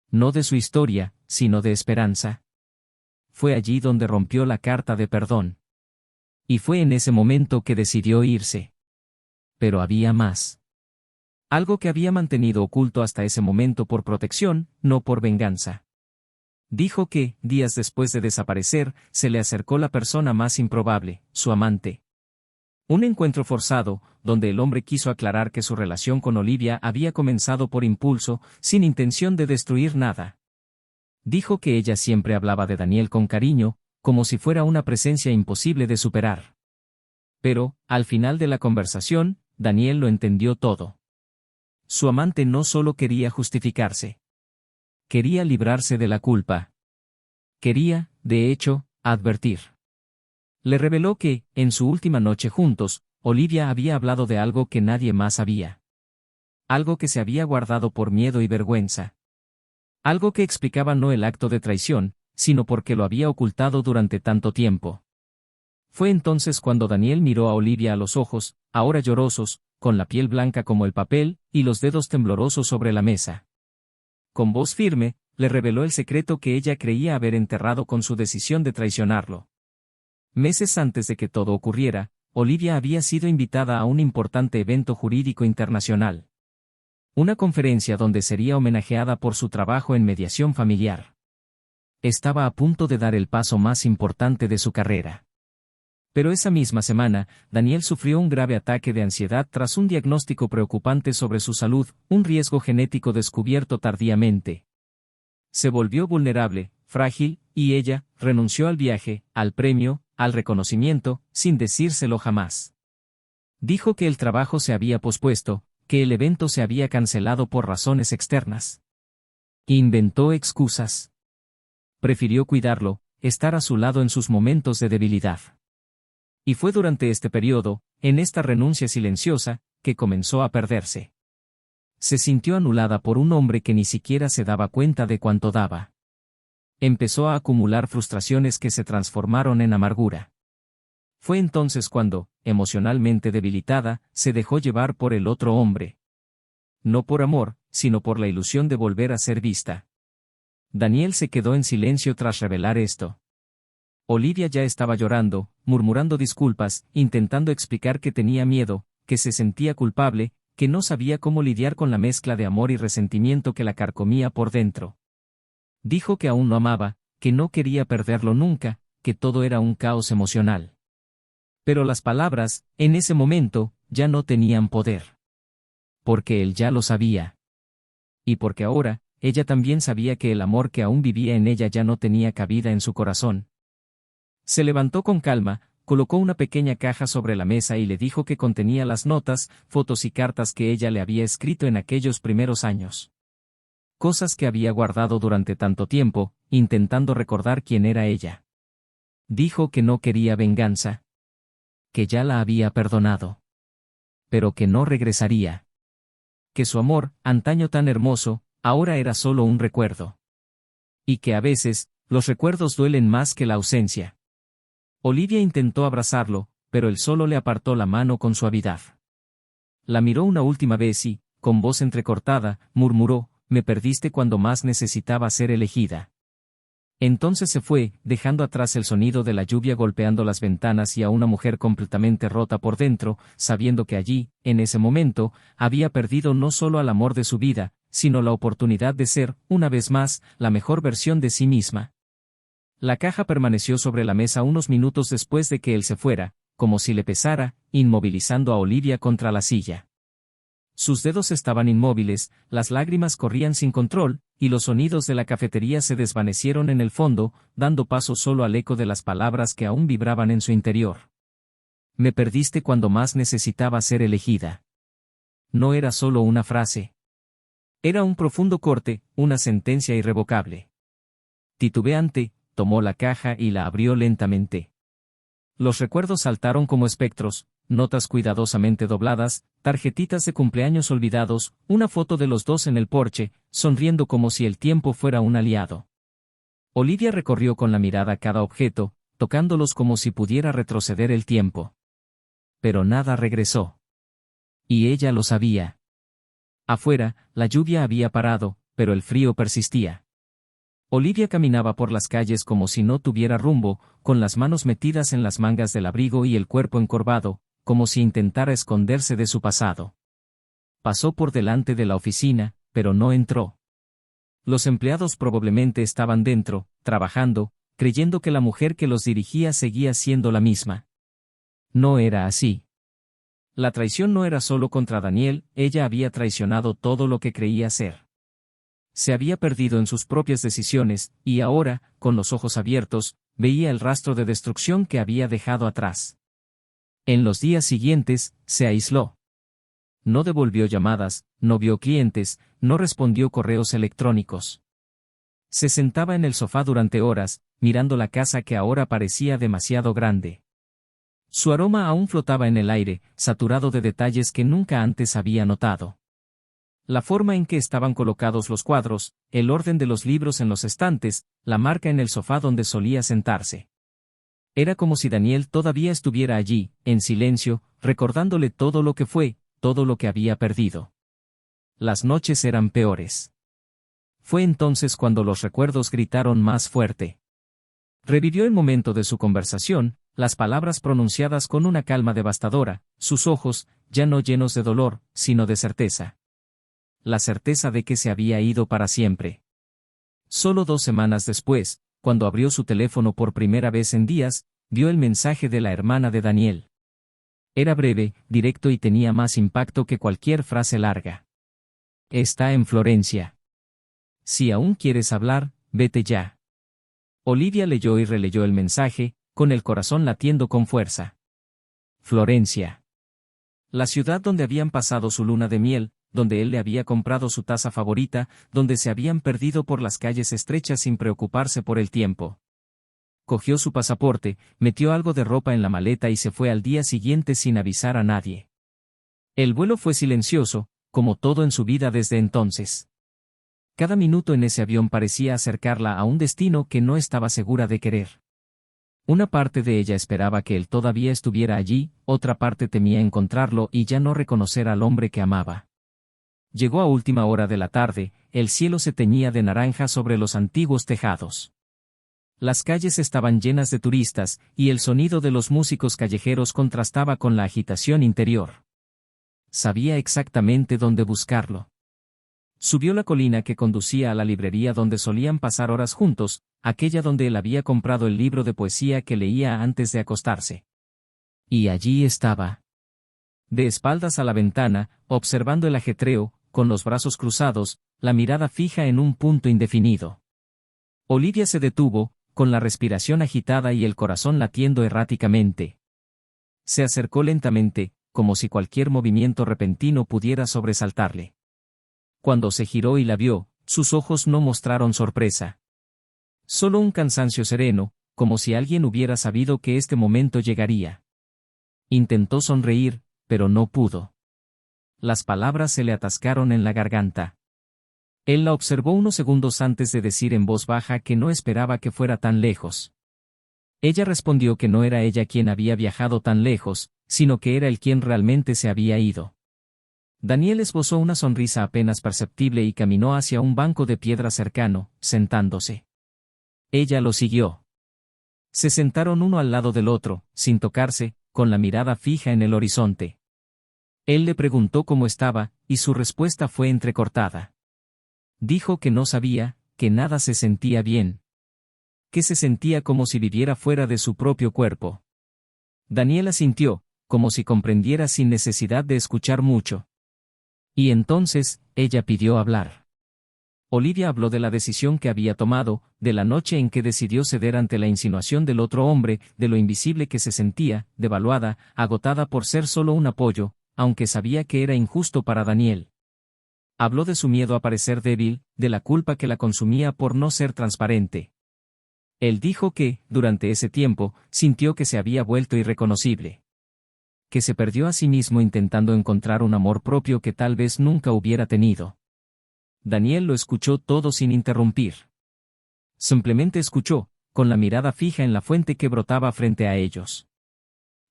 No de su historia, sino de esperanza. Fue allí donde rompió la carta de perdón. Y fue en ese momento que decidió irse. Pero había más. Algo que había mantenido oculto hasta ese momento por protección, no por venganza. Dijo que, días después de desaparecer, se le acercó la persona más improbable, su amante. Un encuentro forzado, donde el hombre quiso aclarar que su relación con Olivia había comenzado por impulso, sin intención de destruir nada. Dijo que ella siempre hablaba de Daniel con cariño, como si fuera una presencia imposible de superar. Pero, al final de la conversación, Daniel lo entendió todo. Su amante no solo quería justificarse. Quería librarse de la culpa. Quería, de hecho, advertir. Le reveló que, en su última noche juntos, Olivia había hablado de algo que nadie más sabía. Algo que se había guardado por miedo y vergüenza. Algo que explicaba no el acto de traición, sino porque lo había ocultado durante tanto tiempo. Fue entonces cuando Daniel miró a Olivia a los ojos, ahora llorosos, con la piel blanca como el papel, y los dedos temblorosos sobre la mesa. Con voz firme, le reveló el secreto que ella creía haber enterrado con su decisión de traicionarlo. Meses antes de que todo ocurriera, Olivia había sido invitada a un importante evento jurídico internacional. Una conferencia donde sería homenajeada por su trabajo en mediación familiar. Estaba a punto de dar el paso más importante de su carrera. Pero esa misma semana, Daniel sufrió un grave ataque de ansiedad tras un diagnóstico preocupante sobre su salud, un riesgo genético descubierto tardíamente. Se volvió vulnerable, frágil, y ella renunció al viaje, al premio, al reconocimiento, sin decírselo jamás. Dijo que el trabajo se había pospuesto, que el evento se había cancelado por razones externas. Inventó excusas. Prefirió cuidarlo, estar a su lado en sus momentos de debilidad. Y fue durante este periodo, en esta renuncia silenciosa, que comenzó a perderse. Se sintió anulada por un hombre que ni siquiera se daba cuenta de cuánto daba. Empezó a acumular frustraciones que se transformaron en amargura. Fue entonces cuando, emocionalmente debilitada, se dejó llevar por el otro hombre. No por amor, sino por la ilusión de volver a ser vista. Daniel se quedó en silencio tras revelar esto. Olivia ya estaba llorando, murmurando disculpas, intentando explicar que tenía miedo, que se sentía culpable, que no sabía cómo lidiar con la mezcla de amor y resentimiento que la carcomía por dentro. Dijo que aún lo amaba, que no quería perderlo nunca, que todo era un caos emocional. Pero las palabras, en ese momento, ya no tenían poder. Porque él ya lo sabía. Y porque ahora, ella también sabía que el amor que aún vivía en ella ya no tenía cabida en su corazón. Se levantó con calma, colocó una pequeña caja sobre la mesa y le dijo que contenía las notas, fotos y cartas que ella le había escrito en aquellos primeros años. Cosas que había guardado durante tanto tiempo, intentando recordar quién era ella. Dijo que no quería venganza. Que ya la había perdonado. Pero que no regresaría. Que su amor, antaño tan hermoso, ahora era solo un recuerdo. Y que a veces, los recuerdos duelen más que la ausencia. Olivia intentó abrazarlo, pero él solo le apartó la mano con suavidad. La miró una última vez y, con voz entrecortada, murmuró: «Me perdiste cuando más necesitaba ser elegida». Entonces se fue, dejando atrás el sonido de la lluvia golpeando las ventanas y a una mujer completamente rota por dentro, sabiendo que allí, en ese momento, había perdido no solo al amor de su vida, sino la oportunidad de ser, una vez más, la mejor versión de sí misma. La caja permaneció sobre la mesa unos minutos después de que él se fuera, como si le pesara, inmovilizando a Olivia contra la silla. Sus dedos estaban inmóviles, las lágrimas corrían sin control, y los sonidos de la cafetería se desvanecieron en el fondo, dando paso solo al eco de las palabras que aún vibraban en su interior. Me perdiste cuando más necesitaba ser elegida. No era solo una frase. Era un profundo corte, una sentencia irrevocable. Titubeante, tomó la caja y la abrió lentamente. Los recuerdos saltaron como espectros, notas cuidadosamente dobladas, tarjetitas de cumpleaños olvidados, una foto de los dos en el porche, sonriendo como si el tiempo fuera un aliado. Olivia recorrió con la mirada cada objeto, tocándolos como si pudiera retroceder el tiempo. Pero nada regresó. Y ella lo sabía. Afuera, la lluvia había parado, pero el frío persistía. Olivia caminaba por las calles como si no tuviera rumbo, con las manos metidas en las mangas del abrigo y el cuerpo encorvado, como si intentara esconderse de su pasado. Pasó por delante de la oficina, pero no entró. Los empleados probablemente estaban dentro, trabajando, creyendo que la mujer que los dirigía seguía siendo la misma. No era así. La traición no era solo contra Daniel, ella había traicionado todo lo que creía ser. Se había perdido en sus propias decisiones, y ahora, con los ojos abiertos, veía el rastro de destrucción que había dejado atrás. En los días siguientes, se aisló. No devolvió llamadas, no vio clientes, no respondió correos electrónicos. Se sentaba en el sofá durante horas, mirando la casa que ahora parecía demasiado grande. Su aroma aún flotaba en el aire, saturado de detalles que nunca antes había notado. La forma en que estaban colocados los cuadros, el orden de los libros en los estantes, la marca en el sofá donde solía sentarse. Era como si Daniel todavía estuviera allí, en silencio, recordándole todo lo que fue, todo lo que había perdido. Las noches eran peores. Fue entonces cuando los recuerdos gritaron más fuerte. Revivió el momento de su conversación, las palabras pronunciadas con una calma devastadora, sus ojos, ya no llenos de dolor, sino de certeza. La certeza de que se había ido para siempre. Solo 2 semanas después, cuando abrió su teléfono por primera vez en días, vio el mensaje de la hermana de Daniel. Era breve, directo y tenía más impacto que cualquier frase larga. Está en Florencia. Si aún quieres hablar, vete ya. Olivia leyó y releyó el mensaje, con el corazón latiendo con fuerza. Florencia. La ciudad donde habían pasado su luna de miel, donde él le había comprado su taza favorita, donde se habían perdido por las calles estrechas sin preocuparse por el tiempo. Cogió su pasaporte, metió algo de ropa en la maleta y se fue al día siguiente sin avisar a nadie. El vuelo fue silencioso, como todo en su vida desde entonces. Cada minuto en ese avión parecía acercarla a un destino que no estaba segura de querer. Una parte de ella esperaba que él todavía estuviera allí, otra parte temía encontrarlo y ya no reconocer al hombre que amaba. Llegó a última hora de la tarde, el cielo se teñía de naranja sobre los antiguos tejados. Las calles estaban llenas de turistas, y el sonido de los músicos callejeros contrastaba con la agitación interior. Sabía exactamente dónde buscarlo. Subió la colina que conducía a la librería donde solían pasar horas juntos, aquella donde él había comprado el libro de poesía que leía antes de acostarse. Y allí estaba. De espaldas a la ventana, observando el ajetreo, con los brazos cruzados, la mirada fija en un punto indefinido. Olivia se detuvo, con la respiración agitada y el corazón latiendo erráticamente. Se acercó lentamente, como si cualquier movimiento repentino pudiera sobresaltarle. Cuando se giró y la vio, sus ojos no mostraron sorpresa. Solo un cansancio sereno, como si alguien hubiera sabido que este momento llegaría. Intentó sonreír, pero no pudo. Las palabras se le atascaron en la garganta. Él la observó unos segundos antes de decir en voz baja que no esperaba que fuera tan lejos. Ella respondió que no era ella quien había viajado tan lejos, sino que era él quien realmente se había ido. Daniel esbozó una sonrisa apenas perceptible y caminó hacia un banco de piedra cercano, sentándose. Ella lo siguió. Se sentaron uno al lado del otro, sin tocarse, con la mirada fija en el horizonte. Él le preguntó cómo estaba, y su respuesta fue entrecortada. Dijo que no sabía, que nada se sentía bien. Que se sentía como si viviera fuera de su propio cuerpo. Daniel asintió, como si comprendiera sin necesidad de escuchar mucho. Y entonces, ella pidió hablar. Olivia habló de la decisión que había tomado, de la noche en que decidió ceder ante la insinuación del otro hombre, de lo invisible que se sentía, devaluada, agotada por ser solo un apoyo, aunque sabía que era injusto para Daniel. Habló de su miedo a parecer débil, de la culpa que la consumía por no ser transparente. Él dijo que, durante ese tiempo, sintió que se había vuelto irreconocible. Que se perdió a sí mismo intentando encontrar un amor propio que tal vez nunca hubiera tenido. Daniel lo escuchó todo sin interrumpir. Simplemente escuchó, con la mirada fija en la fuente que brotaba frente a ellos.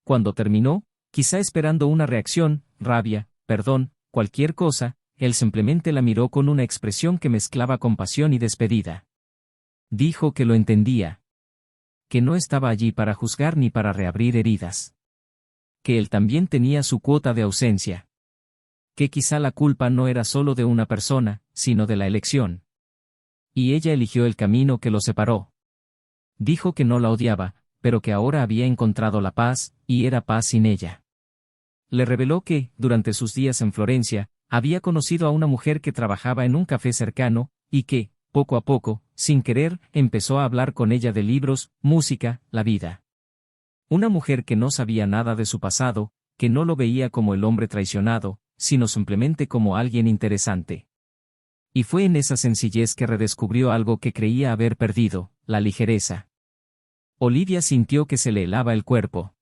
Cuando terminó, quizá esperando una reacción, rabia, perdón, cualquier cosa, él simplemente la miró con una expresión que mezclaba compasión y despedida. Dijo que lo entendía. Que no estaba allí para juzgar ni para reabrir heridas. Que él también tenía su cuota de ausencia. Que quizá la culpa no era solo de una persona, sino de la elección. Y ella eligió el camino que lo separó. Dijo que no la odiaba, pero que ahora había encontrado la paz, y era paz sin ella. Le reveló que, durante sus días en Florencia, había conocido a una mujer que trabajaba en un café cercano, y que, poco a poco, sin querer, empezó a hablar con ella de libros, música, la vida. Una mujer que no sabía nada de su pasado, que no lo veía como el hombre traicionado, sino simplemente como alguien interesante. Y fue en esa sencillez que redescubrió algo que creía haber perdido, la ligereza. Olivia sintió que se le helaba el cuerpo.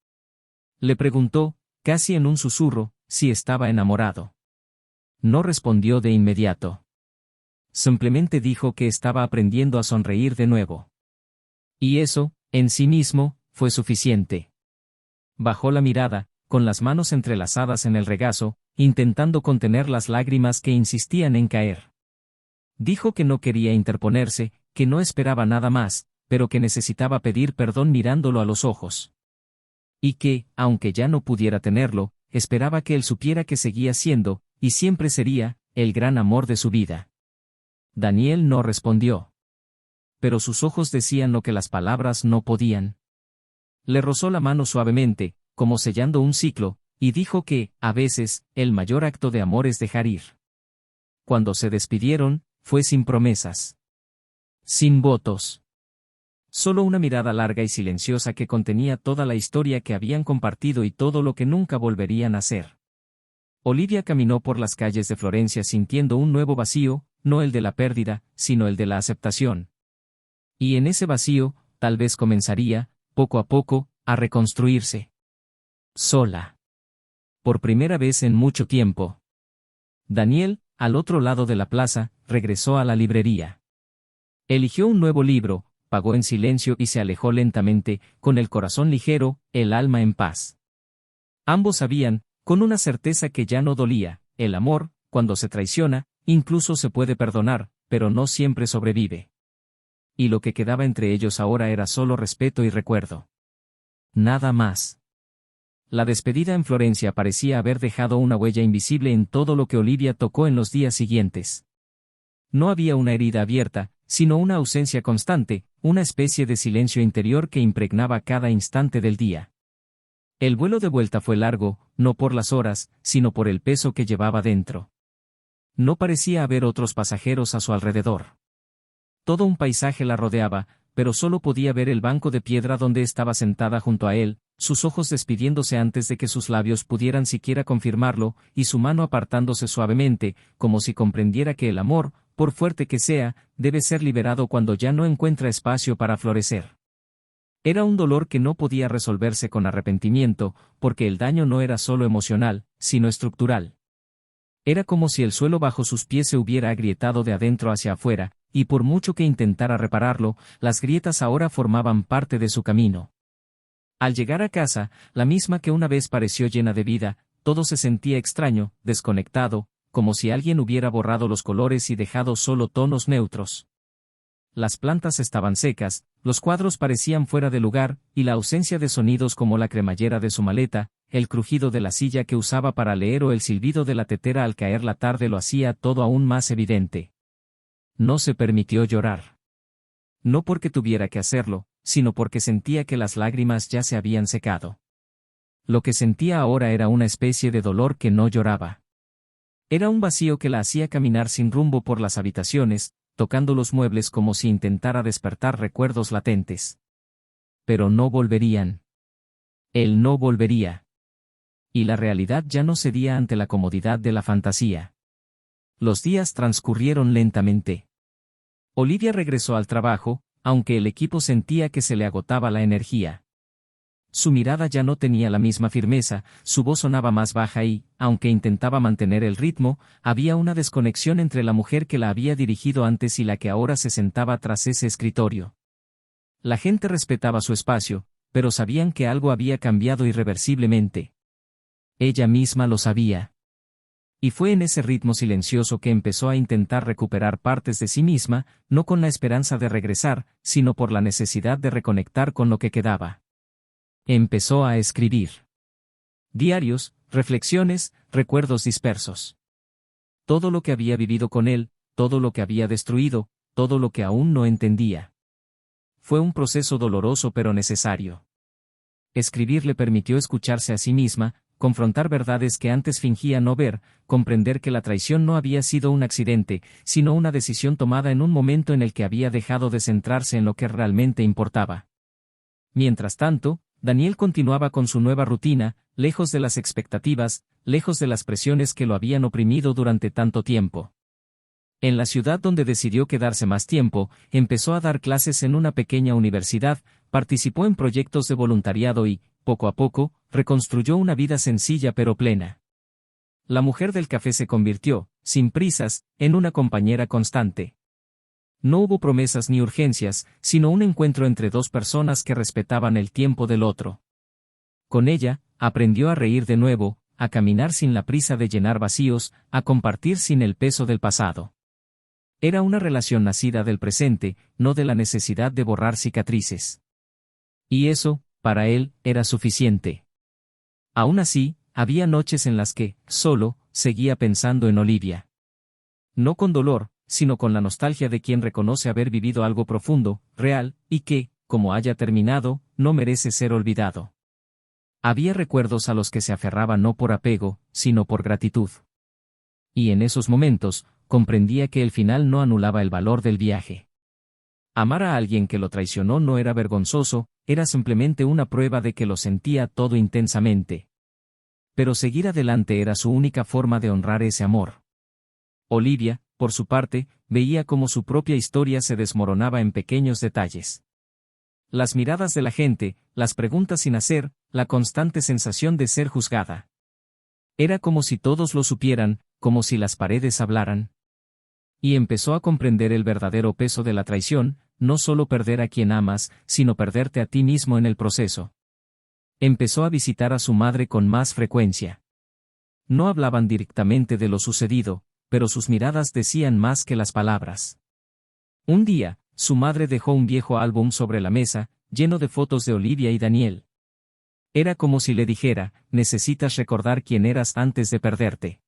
Le preguntó, casi en un susurro, si estaba enamorado. No respondió de inmediato. Simplemente dijo que estaba aprendiendo a sonreír de nuevo. Y eso, en sí mismo, fue suficiente. Bajó la mirada, con las manos entrelazadas en el regazo, intentando contener las lágrimas que insistían en caer. Dijo que no quería interponerse, que no esperaba nada más, pero que necesitaba pedir perdón mirándolo a los ojos. Y que, aunque ya no pudiera tenerlo, esperaba que él supiera que seguía siendo, y siempre sería, el gran amor de su vida. Daniel no respondió. Pero sus ojos decían lo que las palabras no podían. Le rozó la mano suavemente, como sellando un ciclo, y dijo que, a veces, el mayor acto de amor es dejar ir. Cuando se despidieron, fue sin promesas. Sin votos. Solo una mirada larga y silenciosa que contenía toda la historia que habían compartido y todo lo que nunca volverían a hacer. Olivia caminó por las calles de Florencia sintiendo un nuevo vacío, no el de la pérdida, sino el de la aceptación. Y en ese vacío, tal vez comenzaría, poco a poco, a reconstruirse. Sola. Por primera vez en mucho tiempo. Daniel, al otro lado de la plaza, regresó a la librería. Eligió un nuevo libro, pagó en silencio y se alejó lentamente, con el corazón ligero, el alma en paz. Ambos sabían, con una certeza que ya no dolía, el amor, cuando se traiciona, incluso se puede perdonar, pero no siempre sobrevive. Y lo que quedaba entre ellos ahora era solo respeto y recuerdo. Nada más. La despedida en Florencia parecía haber dejado una huella invisible en todo lo que Olivia tocó en los días siguientes. No había una herida abierta, sino una ausencia constante, una especie de silencio interior que impregnaba cada instante del día. El vuelo de vuelta fue largo, no por las horas, sino por el peso que llevaba dentro. No parecía haber otros pasajeros a su alrededor. Todo un paisaje la rodeaba, pero solo podía ver el banco de piedra donde estaba sentada junto a él, sus ojos despidiéndose antes de que sus labios pudieran siquiera confirmarlo, y su mano apartándose suavemente, como si comprendiera que el amor, por fuerte que sea, debe ser liberado cuando ya no encuentra espacio para florecer. Era un dolor que no podía resolverse con arrepentimiento, porque el daño no era solo emocional, sino estructural. Era como si el suelo bajo sus pies se hubiera agrietado de adentro hacia afuera, y por mucho que intentara repararlo, las grietas ahora formaban parte de su camino. Al llegar a casa, la misma que una vez pareció llena de vida, todo se sentía extraño, desconectado, como si alguien hubiera borrado los colores y dejado solo tonos neutros. Las plantas estaban secas, los cuadros parecían fuera de lugar, y la ausencia de sonidos como la cremallera de su maleta, el crujido de la silla que usaba para leer o el silbido de la tetera al caer la tarde lo hacía todo aún más evidente. No se permitió llorar. No porque tuviera que hacerlo, sino porque sentía que las lágrimas ya se habían secado. Lo que sentía ahora era una especie de dolor que no lloraba. Era un vacío que la hacía caminar sin rumbo por las habitaciones, tocando los muebles como si intentara despertar recuerdos latentes. Pero no volverían. Él no volvería. Y la realidad ya no cedía ante la comodidad de la fantasía. Los días transcurrieron lentamente. Olivia regresó al trabajo, aunque el equipo sentía que se le agotaba la energía. Su mirada ya no tenía la misma firmeza, su voz sonaba más baja y, aunque intentaba mantener el ritmo, había una desconexión entre la mujer que la había dirigido antes y la que ahora se sentaba tras ese escritorio. La gente respetaba su espacio, pero sabían que algo había cambiado irreversiblemente. Ella misma lo sabía. Y fue en ese ritmo silencioso que empezó a intentar recuperar partes de sí misma, no con la esperanza de regresar, sino por la necesidad de reconectar con lo que quedaba. Empezó a escribir. Diarios, reflexiones, recuerdos dispersos. Todo lo que había vivido con él, todo lo que había destruido, todo lo que aún no entendía. Fue un proceso doloroso pero necesario. Escribir le permitió escucharse a sí misma, confrontar verdades que antes fingía no ver, comprender que la traición no había sido un accidente, sino una decisión tomada en un momento en el que había dejado de centrarse en lo que realmente importaba. Mientras tanto, Daniel continuaba con su nueva rutina, lejos de las expectativas, lejos de las presiones que lo habían oprimido durante tanto tiempo. En la ciudad donde decidió quedarse más tiempo, empezó a dar clases en una pequeña universidad, participó en proyectos de voluntariado y, poco a poco, reconstruyó una vida sencilla pero plena. La mujer del café se convirtió, sin prisas, en una compañera constante. No hubo promesas ni urgencias, sino un encuentro entre dos personas que respetaban el tiempo del otro. Con ella, aprendió a reír de nuevo, a caminar sin la prisa de llenar vacíos, a compartir sin el peso del pasado. Era una relación nacida del presente, no de la necesidad de borrar cicatrices. Y eso, para él, era suficiente. Aún así, había noches en las que, solo, seguía pensando en Olivia. No con dolor, sino con la nostalgia de quien reconoce haber vivido algo profundo, real, y que, como haya terminado, no merece ser olvidado. Había recuerdos a los que se aferraba no por apego, sino por gratitud. Y en esos momentos, comprendía que el final no anulaba el valor del viaje. Amar a alguien que lo traicionó no era vergonzoso, era simplemente una prueba de que lo sentía todo intensamente. Pero seguir adelante era su única forma de honrar ese amor. Olivia, por su parte, veía cómo su propia historia se desmoronaba en pequeños detalles. Las miradas de la gente, las preguntas sin hacer, la constante sensación de ser juzgada. Era como si todos lo supieran, como si las paredes hablaran. Y empezó a comprender el verdadero peso de la traición, no solo perder a quien amas, sino perderte a ti mismo en el proceso. Empezó a visitar a su madre con más frecuencia. No hablaban directamente de lo sucedido, pero sus miradas decían más que las palabras. Un día, su madre dejó un viejo álbum sobre la mesa, lleno de fotos de Olivia y Daniel. Era como si le dijera, necesitas recordar quién eras antes de perderte.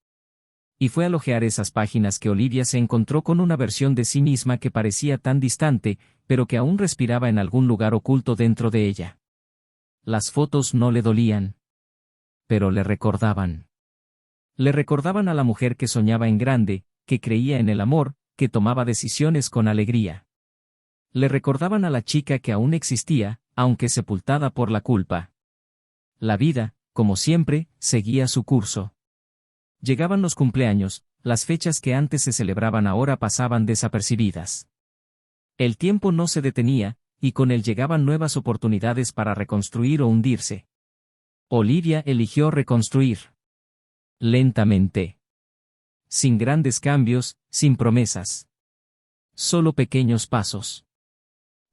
Y fue al hojear esas páginas que Olivia se encontró con una versión de sí misma que parecía tan distante, pero que aún respiraba en algún lugar oculto dentro de ella. Las fotos no le dolían. Pero le recordaban. Le recordaban a la mujer que soñaba en grande, que creía en el amor, que tomaba decisiones con alegría. Le recordaban a la chica que aún existía, aunque sepultada por la culpa. La vida, como siempre, seguía su curso. Llegaban los cumpleaños, las fechas que antes se celebraban ahora pasaban desapercibidas. El tiempo no se detenía, y con él llegaban nuevas oportunidades para reconstruir o hundirse. Olivia eligió reconstruir. Lentamente. Sin grandes cambios, sin promesas. Solo pequeños pasos.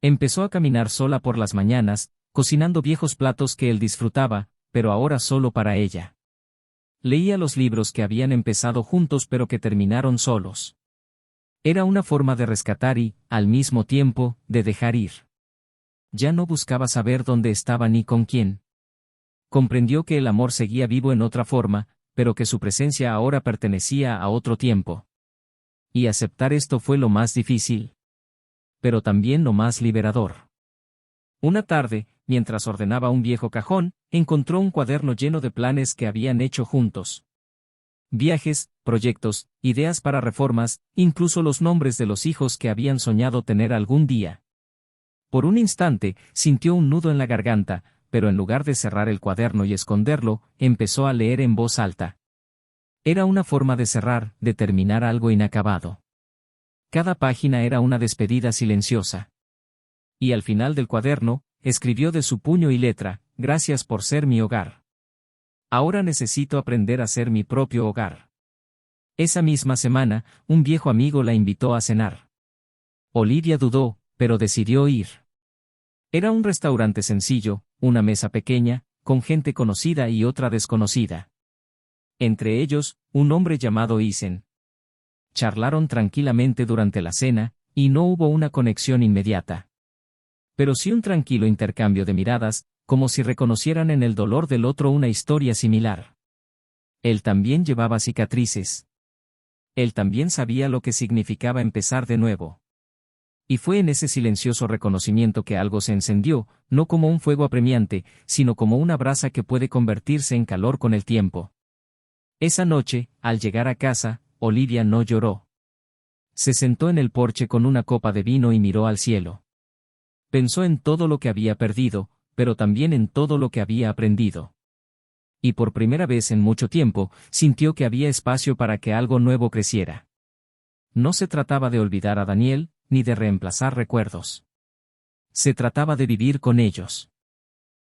Empezó a caminar sola por las mañanas, cocinando viejos platos que él disfrutaba, pero ahora solo para ella. Leía los libros que habían empezado juntos pero que terminaron solos. Era una forma de rescatar y, al mismo tiempo, de dejar ir. Ya no buscaba saber dónde estaba ni con quién. Comprendió que el amor seguía vivo en otra forma, pero que su presencia ahora pertenecía a otro tiempo. Y aceptar esto fue lo más difícil. Pero también lo más liberador. Una tarde, mientras ordenaba un viejo cajón, encontró un cuaderno lleno de planes que habían hecho juntos. viajes, proyectos, ideas para reformas, incluso los nombres de los hijos que habían soñado tener algún día. Por un instante, sintió un nudo en la garganta, pero en lugar de cerrar el cuaderno y esconderlo, empezó a leer en voz alta. Era una forma de cerrar, de terminar algo inacabado. Cada página era una despedida silenciosa. Y al final del cuaderno, escribió de su puño y letra: gracias por ser mi hogar. Ahora necesito aprender a ser mi propio hogar. Esa misma semana, un viejo amigo la invitó a cenar. Olivia dudó, pero decidió ir. Era un restaurante sencillo, una mesa pequeña, con gente conocida y otra desconocida. Entre ellos, un hombre llamado Isen. Charlaron tranquilamente durante la cena, y no hubo una conexión inmediata. Pero sí un tranquilo intercambio de miradas, como si reconocieran en el dolor del otro una historia similar. Él también llevaba cicatrices. Él también sabía lo que significaba empezar de nuevo. Y fue en ese silencioso reconocimiento que algo se encendió, no como un fuego apremiante, sino como una brasa que puede convertirse en calor con el tiempo. Esa noche, al llegar a casa, Olivia no lloró. Se sentó en el porche con una copa de vino y miró al cielo. Pensó en todo lo que había perdido, pero también en todo lo que había aprendido. Y por primera vez en mucho tiempo, sintió que había espacio para que algo nuevo creciera. No se trataba de olvidar a Daniel, ni de reemplazar recuerdos. Se trataba de vivir con ellos.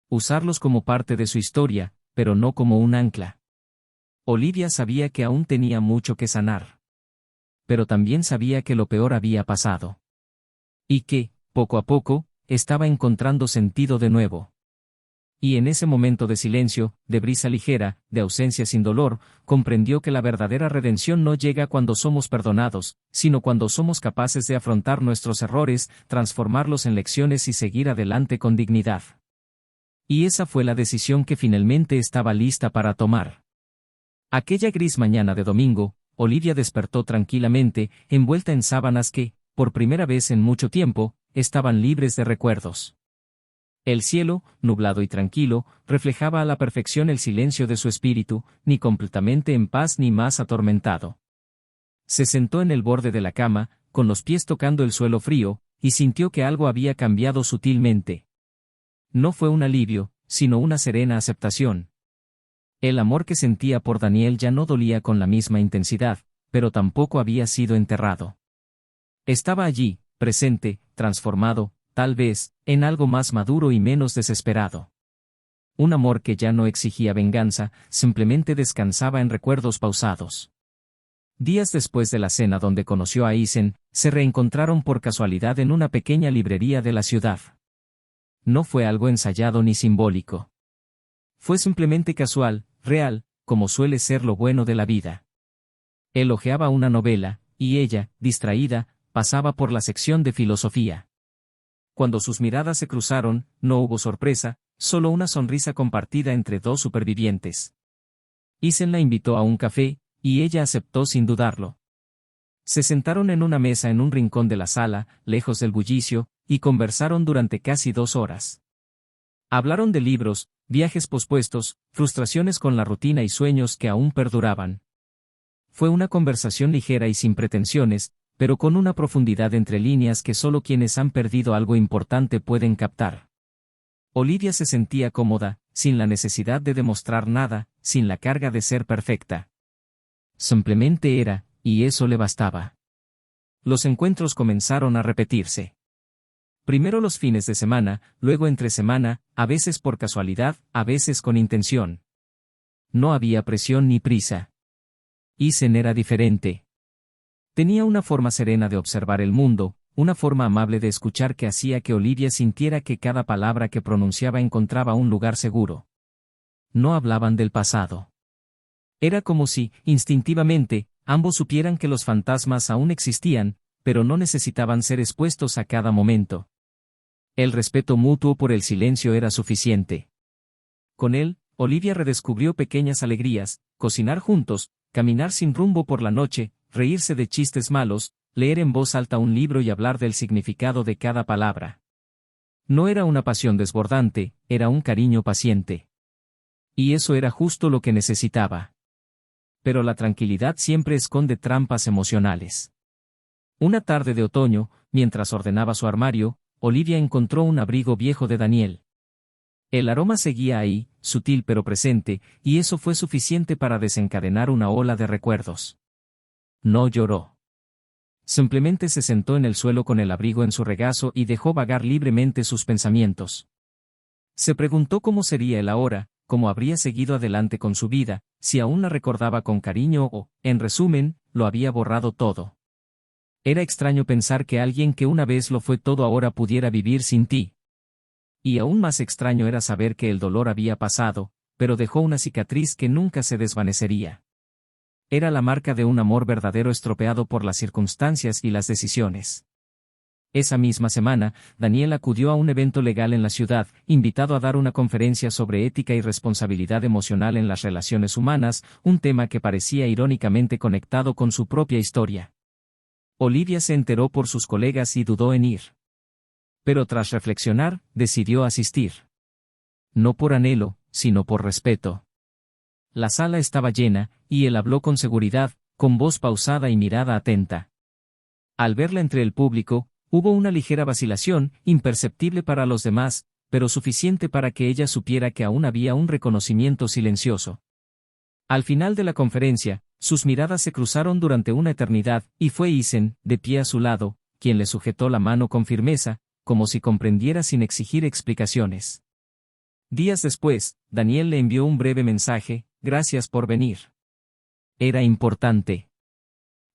Usarlos como parte de su historia, pero no como un ancla. Olivia sabía que aún tenía mucho que sanar. Pero también sabía que lo peor había pasado. Y que, poco a poco, estaba encontrando sentido de nuevo. Y en ese momento de silencio, de brisa ligera, de ausencia sin dolor, comprendió que la verdadera redención no llega cuando somos perdonados, sino cuando somos capaces de afrontar nuestros errores, transformarlos en lecciones y seguir adelante con dignidad. Y esa fue la decisión que finalmente estaba lista para tomar. Aquella gris mañana de domingo, Olivia despertó tranquilamente, envuelta en sábanas que, por primera vez en mucho tiempo, estaban libres de recuerdos. El cielo, nublado y tranquilo, reflejaba a la perfección el silencio de su espíritu, ni completamente en paz ni más atormentado. Se sentó en el borde de la cama, con los pies tocando el suelo frío, y sintió que algo había cambiado sutilmente. No fue un alivio, sino una serena aceptación. El amor que sentía por Daniel ya no dolía con la misma intensidad, pero tampoco había sido enterrado. Estaba allí, presente, transformado, tal vez, en algo más maduro y menos desesperado. Un amor que ya no exigía venganza, simplemente descansaba en recuerdos pausados. Días después de la cena donde conoció a Isen, se reencontraron por casualidad en una pequeña librería de la ciudad. No fue algo ensayado ni simbólico. Fue simplemente casual, real, como suele ser lo bueno de la vida. Él hojeaba una novela, y ella, distraída, pasaba por la sección de filosofía. Cuando sus miradas se cruzaron, no hubo sorpresa, solo una sonrisa compartida entre dos supervivientes. Isen la invitó a un café, y ella aceptó sin dudarlo. Se sentaron en una mesa en un rincón de la sala, lejos del bullicio, y conversaron durante casi 2 horas. Hablaron de libros, viajes pospuestos, frustraciones con la rutina y sueños que aún perduraban. Fue una conversación ligera y sin pretensiones, pero con una profundidad entre líneas que solo quienes han perdido algo importante pueden captar. Olivia se sentía cómoda, sin la necesidad de demostrar nada, sin la carga de ser perfecta. Simplemente era, y eso le bastaba. Los encuentros comenzaron a repetirse. Primero los fines de semana, luego entre semana, a veces por casualidad, a veces con intención. No había presión ni prisa. Isen era diferente. Tenía una forma serena de observar el mundo, una forma amable de escuchar que hacía que Olivia sintiera que cada palabra que pronunciaba encontraba un lugar seguro. No hablaban del pasado. Era como si, instintivamente, ambos supieran que los fantasmas aún existían, pero no necesitaban ser expuestos a cada momento. El respeto mutuo por el silencio era suficiente. Con él, Olivia redescubrió pequeñas alegrías, cocinar juntos, caminar sin rumbo por la noche, reírse de chistes malos, leer en voz alta un libro y hablar del significado de cada palabra. No era una pasión desbordante, era un cariño paciente. Y eso era justo lo que necesitaba. pero la tranquilidad siempre esconde trampas emocionales. Una tarde de otoño, mientras ordenaba su armario, Olivia encontró un abrigo viejo de Daniel. El aroma seguía ahí, sutil pero presente, y eso fue suficiente para desencadenar una ola de recuerdos. No lloró. Simplemente se sentó en el suelo con el abrigo en su regazo y dejó vagar libremente sus pensamientos. Se preguntó cómo sería él ahora, cómo habría seguido adelante con su vida, si aún la recordaba con cariño o, en resumen, lo había borrado todo. Era extraño pensar que alguien que una vez lo fue todo ahora pudiera vivir sin ti. Y aún más extraño era saber que el dolor había pasado, pero dejó una cicatriz que nunca se desvanecería. Era la marca de un amor verdadero estropeado por las circunstancias y las decisiones. Esa misma semana, Daniel acudió a un evento legal en la ciudad, invitado a dar una conferencia sobre ética y responsabilidad emocional en las relaciones humanas, un tema que parecía irónicamente conectado con su propia historia. Olivia se enteró por sus colegas y dudó en ir. Pero tras reflexionar, decidió asistir. No por anhelo, sino por respeto. La sala estaba llena, y él habló con seguridad, con voz pausada y mirada atenta. Al verla entre el público, hubo una ligera vacilación, imperceptible para los demás, pero suficiente para que ella supiera que aún había un reconocimiento silencioso. Al final de la conferencia, sus miradas se cruzaron durante una eternidad, y fue Isen, de pie a su lado, quien le sujetó la mano con firmeza, como si comprendiera sin exigir explicaciones. Días después, Daniel le envió un breve mensaje: «Gracias por venir. Era importante».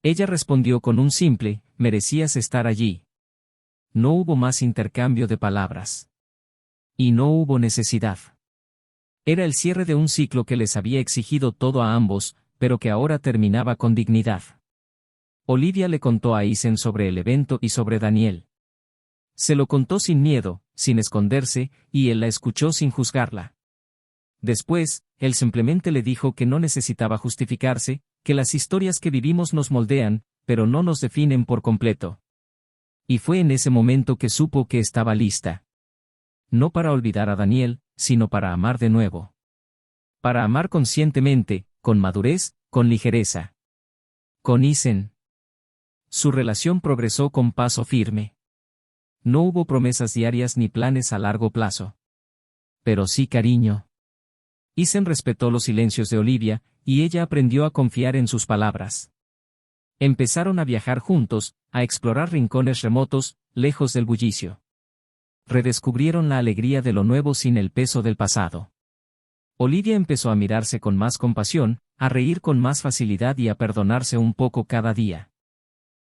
Ella respondió con un simple: «Merecías estar allí». No hubo más intercambio de palabras. Y no hubo necesidad. Era el cierre de un ciclo que les había exigido todo a ambos, pero que ahora terminaba con dignidad. Olivia le contó a Isen sobre el evento y sobre Daniel. Se lo contó sin miedo, sin esconderse, y él la escuchó sin juzgarla. Después, él simplemente le dijo que no necesitaba justificarse, que las historias que vivimos nos moldean, pero no nos definen por completo. Y fue en ese momento que supo que estaba lista. No para olvidar a Daniel, sino para amar de nuevo. Para amar conscientemente, con madurez, con ligereza. Con Isen. Su relación progresó con paso firme. No hubo promesas diarias ni planes a largo plazo. Pero sí cariño. Isen respetó los silencios de Olivia, y ella aprendió a confiar en sus palabras. Empezaron a viajar juntos, a explorar rincones remotos, lejos del bullicio. Redescubrieron la alegría de lo nuevo sin el peso del pasado. Olivia empezó a mirarse con más compasión, a reír con más facilidad y a perdonarse un poco cada día.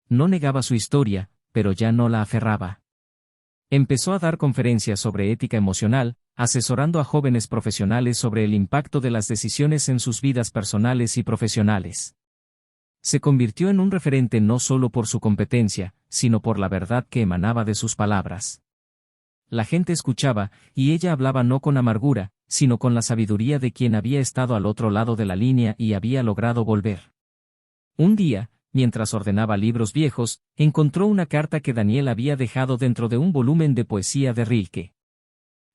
No negaba su historia, pero ya no la aferraba. Empezó a dar conferencias sobre ética emocional, asesorando a jóvenes profesionales sobre el impacto de las decisiones en sus vidas personales y profesionales. Se convirtió en un referente no solo por su competencia, sino por la verdad que emanaba de sus palabras. La gente escuchaba, y ella hablaba no con amargura, sino con la sabiduría de quien había estado al otro lado de la línea y había logrado volver. Un día, mientras ordenaba libros viejos, encontró una carta que Daniel había dejado dentro de un volumen de poesía de Rilke.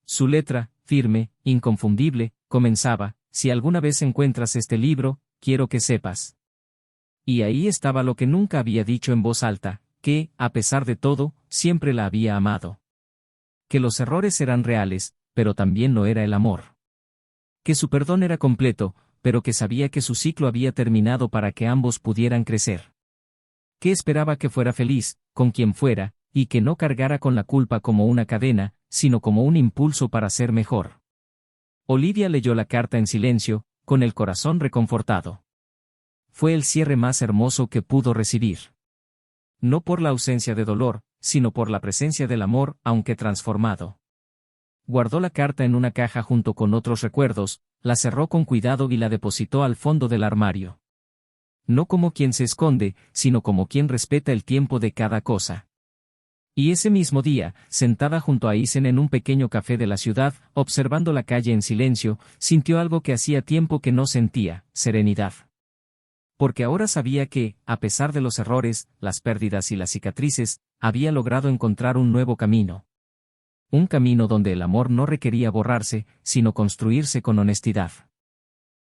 Su letra, firme, inconfundible, comenzaba: «Si alguna vez encuentras este libro, quiero que sepas». Y ahí estaba lo que nunca había dicho en voz alta, que, a pesar de todo, siempre la había amado. Que los errores eran reales, pero también lo era el amor. Que su perdón era completo, pero que sabía que su ciclo había terminado para que ambos pudieran crecer. Que esperaba que fuera feliz, con quien fuera, y que no cargara con la culpa como una cadena, sino como un impulso para ser mejor. Olivia leyó la carta en silencio, con el corazón reconfortado. Fue el cierre más hermoso que pudo recibir. No por la ausencia de dolor, sino por la presencia del amor, aunque transformado. Guardó la carta en una caja junto con otros recuerdos, la cerró con cuidado y la depositó al fondo del armario. No como quien se esconde, sino como quien respeta el tiempo de cada cosa. Y ese mismo día, sentada junto a Isen en un pequeño café de la ciudad, observando la calle en silencio, sintió algo que hacía tiempo que no sentía: serenidad. Porque ahora sabía que, a pesar de los errores, las pérdidas y las cicatrices, había logrado encontrar un nuevo camino. Un camino donde el amor no requería borrarse, sino construirse con honestidad.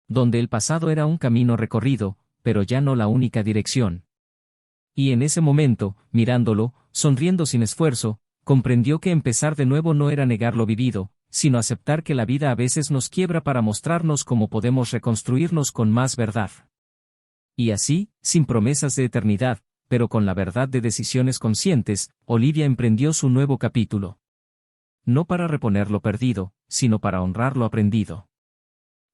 donde el pasado era un camino recorrido, pero ya no la única dirección. Y en ese momento, mirándolo, sonriendo sin esfuerzo, comprendió que empezar de nuevo no era negar lo vivido, sino aceptar que la vida a veces nos quiebra para mostrarnos cómo podemos reconstruirnos con más verdad. Y así, sin promesas de eternidad, pero con la verdad de decisiones conscientes, Olivia emprendió su nuevo capítulo. No para reponer lo perdido, sino para honrar lo aprendido.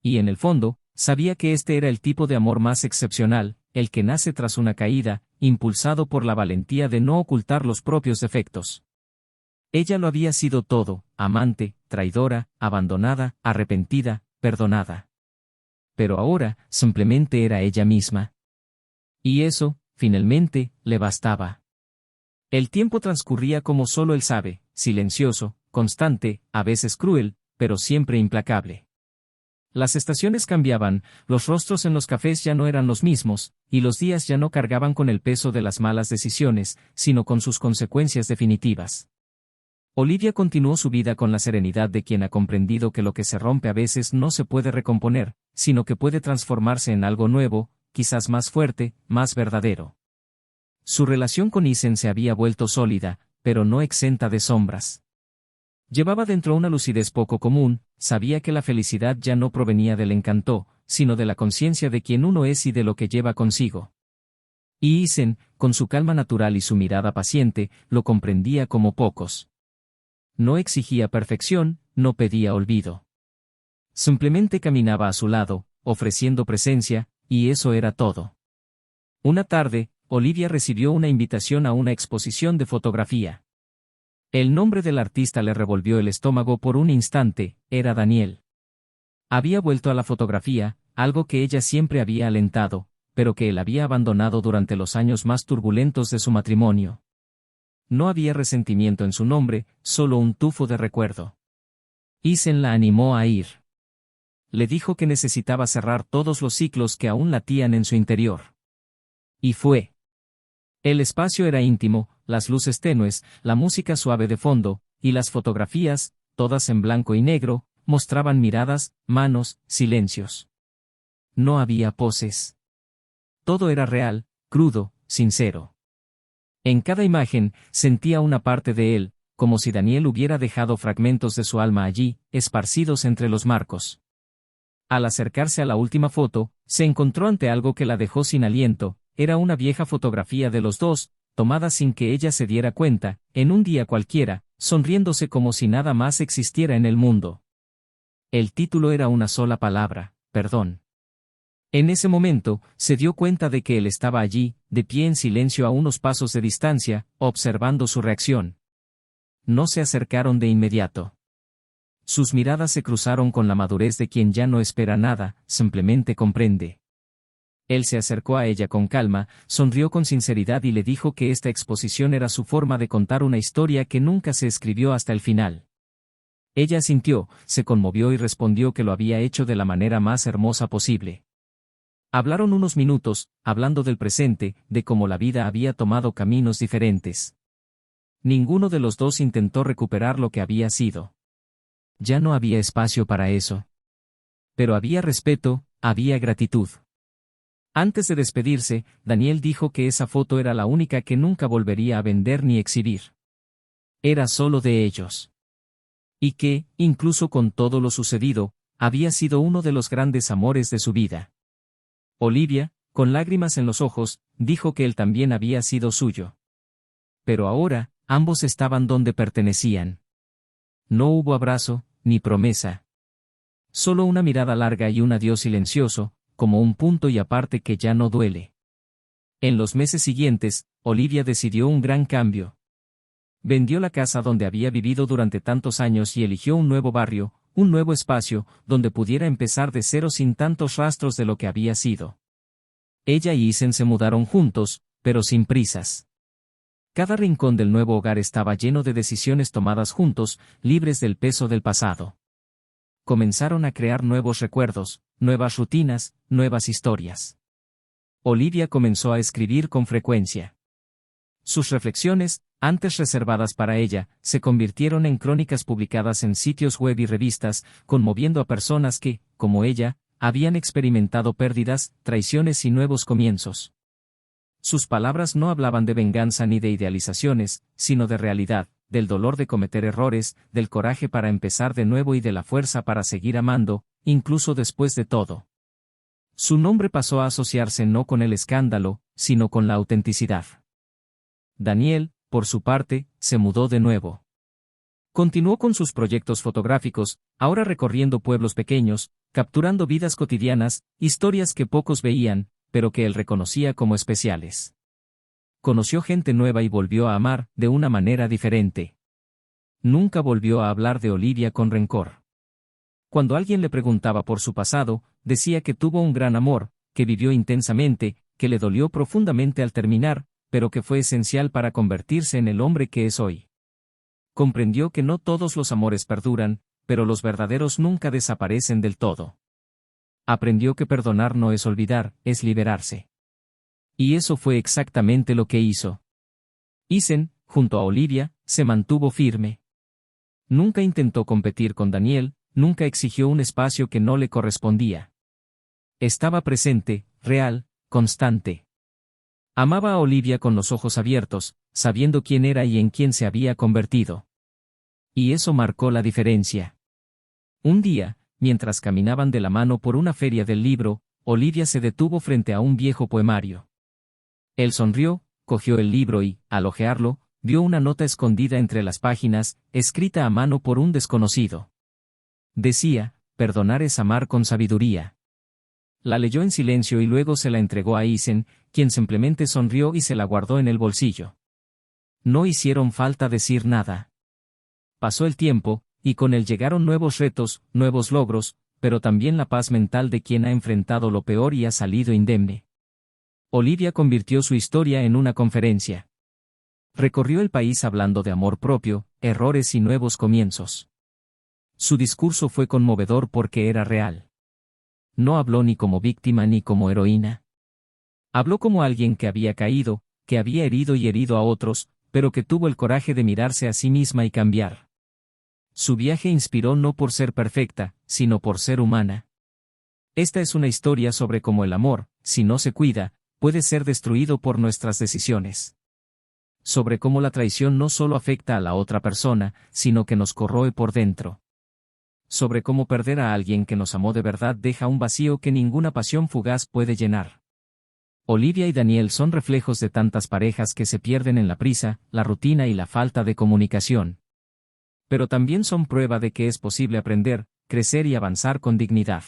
Y en el fondo, sabía que este era el tipo de amor más excepcional, el que nace tras una caída, impulsado por la valentía de no ocultar los propios defectos. Ella lo había sido todo, amante, traidora, abandonada, arrepentida, perdonada. Pero ahora, simplemente era ella misma. Y eso, finalmente, le bastaba. El tiempo transcurría como solo él sabe, silencioso, constante, a veces cruel, pero siempre implacable. Las estaciones cambiaban, los rostros en los cafés ya no eran los mismos, y los días ya no cargaban con el peso de las malas decisiones, sino con sus consecuencias definitivas. Olivia continuó su vida con la serenidad de quien ha comprendido que lo que se rompe a veces no se puede recomponer, sino que puede transformarse en algo nuevo, quizás más fuerte, más verdadero. Su relación con Isen se había vuelto sólida, pero no exenta de sombras. Llevaba dentro una lucidez poco común, sabía que la felicidad ya no provenía del encanto, sino de la conciencia de quién uno es y de lo que lleva consigo. Y Isen, con su calma natural y su mirada paciente, lo comprendía como pocos. No exigía perfección, no pedía olvido. Simplemente caminaba a su lado, ofreciendo presencia, y eso era todo. Una tarde, Olivia recibió una invitación a una exposición de fotografía. El nombre del artista le revolvió el estómago por un instante, era Daniel. Había vuelto a la fotografía, algo que ella siempre había alentado, pero que él había abandonado durante los años más turbulentos de su matrimonio. No había resentimiento en su nombre, solo un tufo de recuerdo. Isen la animó a ir. Le dijo que necesitaba cerrar todos los ciclos que aún latían en su interior. Y fue. El espacio era íntimo, las luces tenues, la música suave de fondo, y las fotografías, todas en blanco y negro, mostraban miradas, manos, silencios. No había poses. Todo era real, crudo, sincero. En cada imagen, sentía una parte de él, como si Daniel hubiera dejado fragmentos de su alma allí, esparcidos entre los marcos. Al acercarse a la última foto, se encontró ante algo que la dejó sin aliento, era una vieja fotografía de los dos, tomada sin que ella se diera cuenta, en un día cualquiera, sonriéndose como si nada más existiera en el mundo. El título era una sola palabra, perdón. En ese momento, se dio cuenta de que él estaba allí, de pie en silencio a unos pasos de distancia, observando su reacción. No se acercaron de inmediato. Sus miradas se cruzaron con la madurez de quien ya no espera nada, simplemente comprende. Él se acercó a ella con calma, sonrió con sinceridad y le dijo que esta exposición era su forma de contar una historia que nunca se escribió hasta el final. Ella asintió, se conmovió y respondió que lo había hecho de la manera más hermosa posible. Hablaron unos minutos, hablando del presente, de cómo la vida había tomado caminos diferentes. Ninguno de los dos intentó recuperar lo que había sido. Ya no había espacio para eso. Pero había respeto, había gratitud. Antes de despedirse, Daniel dijo que esa foto era la única que nunca volvería a vender ni exhibir. Era solo de ellos. Y que, incluso con todo lo sucedido, había sido uno de los grandes amores de su vida. Olivia, con lágrimas en los ojos, dijo que él también había sido suyo. Pero ahora, ambos estaban donde pertenecían. No hubo abrazo, ni promesa. Solo una mirada larga y un adiós silencioso, como un punto y aparte que ya no duele. En los meses siguientes, Olivia decidió un gran cambio. Vendió la casa donde había vivido durante tantos años y eligió un nuevo barrio, un nuevo espacio, donde pudiera empezar de cero sin tantos rastros de lo que había sido. Ella y Isen se mudaron juntos, pero sin prisas. Cada rincón del nuevo hogar estaba lleno de decisiones tomadas juntos, libres del peso del pasado. Comenzaron a crear nuevos recuerdos, nuevas rutinas, nuevas historias. Olivia comenzó a escribir con frecuencia. Sus reflexiones, antes reservadas para ella, se convirtieron en crónicas publicadas en sitios web y revistas, conmoviendo a personas que, como ella, habían experimentado pérdidas, traiciones y nuevos comienzos. Sus palabras no hablaban de venganza ni de idealizaciones, sino de realidad, del dolor de cometer errores, del coraje para empezar de nuevo y de la fuerza para seguir amando, incluso después de todo. Su nombre pasó a asociarse no con el escándalo, sino con la autenticidad. Daniel, por su parte, se mudó de nuevo. Continuó con sus proyectos fotográficos, ahora recorriendo pueblos pequeños, capturando vidas cotidianas, historias que pocos veían, pero que él reconocía como especiales. Conoció gente nueva y volvió a amar, de una manera diferente. Nunca volvió a hablar de Olivia con rencor. Cuando alguien le preguntaba por su pasado, decía que tuvo un gran amor, que vivió intensamente, que le dolió profundamente al terminar, pero que fue esencial para convertirse en el hombre que es hoy. Comprendió que no todos los amores perduran, pero los verdaderos nunca desaparecen del todo. Aprendió que perdonar no es olvidar, es liberarse. Y eso fue exactamente lo que hizo. Isen, junto a Olivia, se mantuvo firme. Nunca intentó competir con Daniel, nunca exigió un espacio que no le correspondía. Estaba presente, real, constante. Amaba a Olivia con los ojos abiertos, sabiendo quién era y en quién se había convertido. Y eso marcó la diferencia. Un día, mientras caminaban de la mano por una feria del libro, Olivia se detuvo frente a un viejo poemario. Él sonrió, cogió el libro y, al hojearlo, vio una nota escondida entre las páginas, escrita a mano por un desconocido. Decía, perdonar es amar con sabiduría. La leyó en silencio y luego se la entregó a Isen, quien simplemente sonrió y se la guardó en el bolsillo. No hicieron falta decir nada. Pasó el tiempo, y con él llegaron nuevos retos, nuevos logros, pero también la paz mental de quien ha enfrentado lo peor y ha salido indemne. Olivia convirtió su historia en una conferencia. Recorrió el país hablando de amor propio, errores y nuevos comienzos. Su discurso fue conmovedor porque era real. No habló ni como víctima ni como heroína. Habló como alguien que había caído, que había herido y herido a otros, pero que tuvo el coraje de mirarse a sí misma y cambiar. Su viaje inspiró no por ser perfecta, sino por ser humana. Esta es una historia sobre cómo el amor, si no se cuida, puede ser destruido por nuestras decisiones. Sobre cómo la traición no solo afecta a la otra persona, sino que nos corroe por dentro. Sobre cómo perder a alguien que nos amó de verdad deja un vacío que ninguna pasión fugaz puede llenar. Olivia y Daniel son reflejos de tantas parejas que se pierden en la prisa, la rutina y la falta de comunicación. Pero también son prueba de que es posible aprender, crecer y avanzar con dignidad.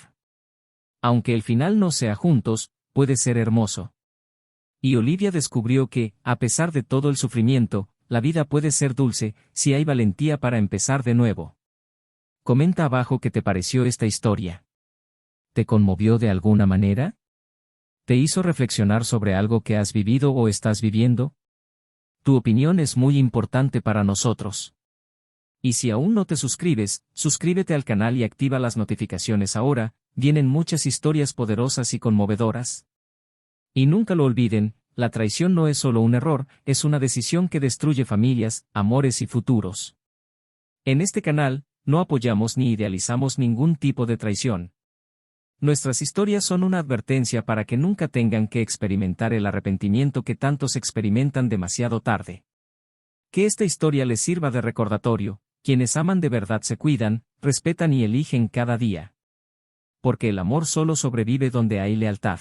Aunque el final no sea juntos, puede ser hermoso. Y Olivia descubrió que, a pesar de todo el sufrimiento, la vida puede ser dulce, si hay valentía para empezar de nuevo. Comenta abajo qué te pareció esta historia. ¿Te conmovió de alguna manera? ¿Te hizo reflexionar sobre algo que has vivido o estás viviendo? Tu opinión es muy importante para nosotros. Y si aún no te suscribes, suscríbete al canal y activa las notificaciones ahora, vienen muchas historias poderosas y conmovedoras. Y nunca lo olviden, la traición no es solo un error, es una decisión que destruye familias, amores y futuros. En este canal, no apoyamos ni idealizamos ningún tipo de traición. Nuestras historias son una advertencia para que nunca tengan que experimentar el arrepentimiento que tantos experimentan demasiado tarde. Que esta historia les sirva de recordatorio, quienes aman de verdad se cuidan, respetan y eligen cada día. Porque el amor solo sobrevive donde hay lealtad.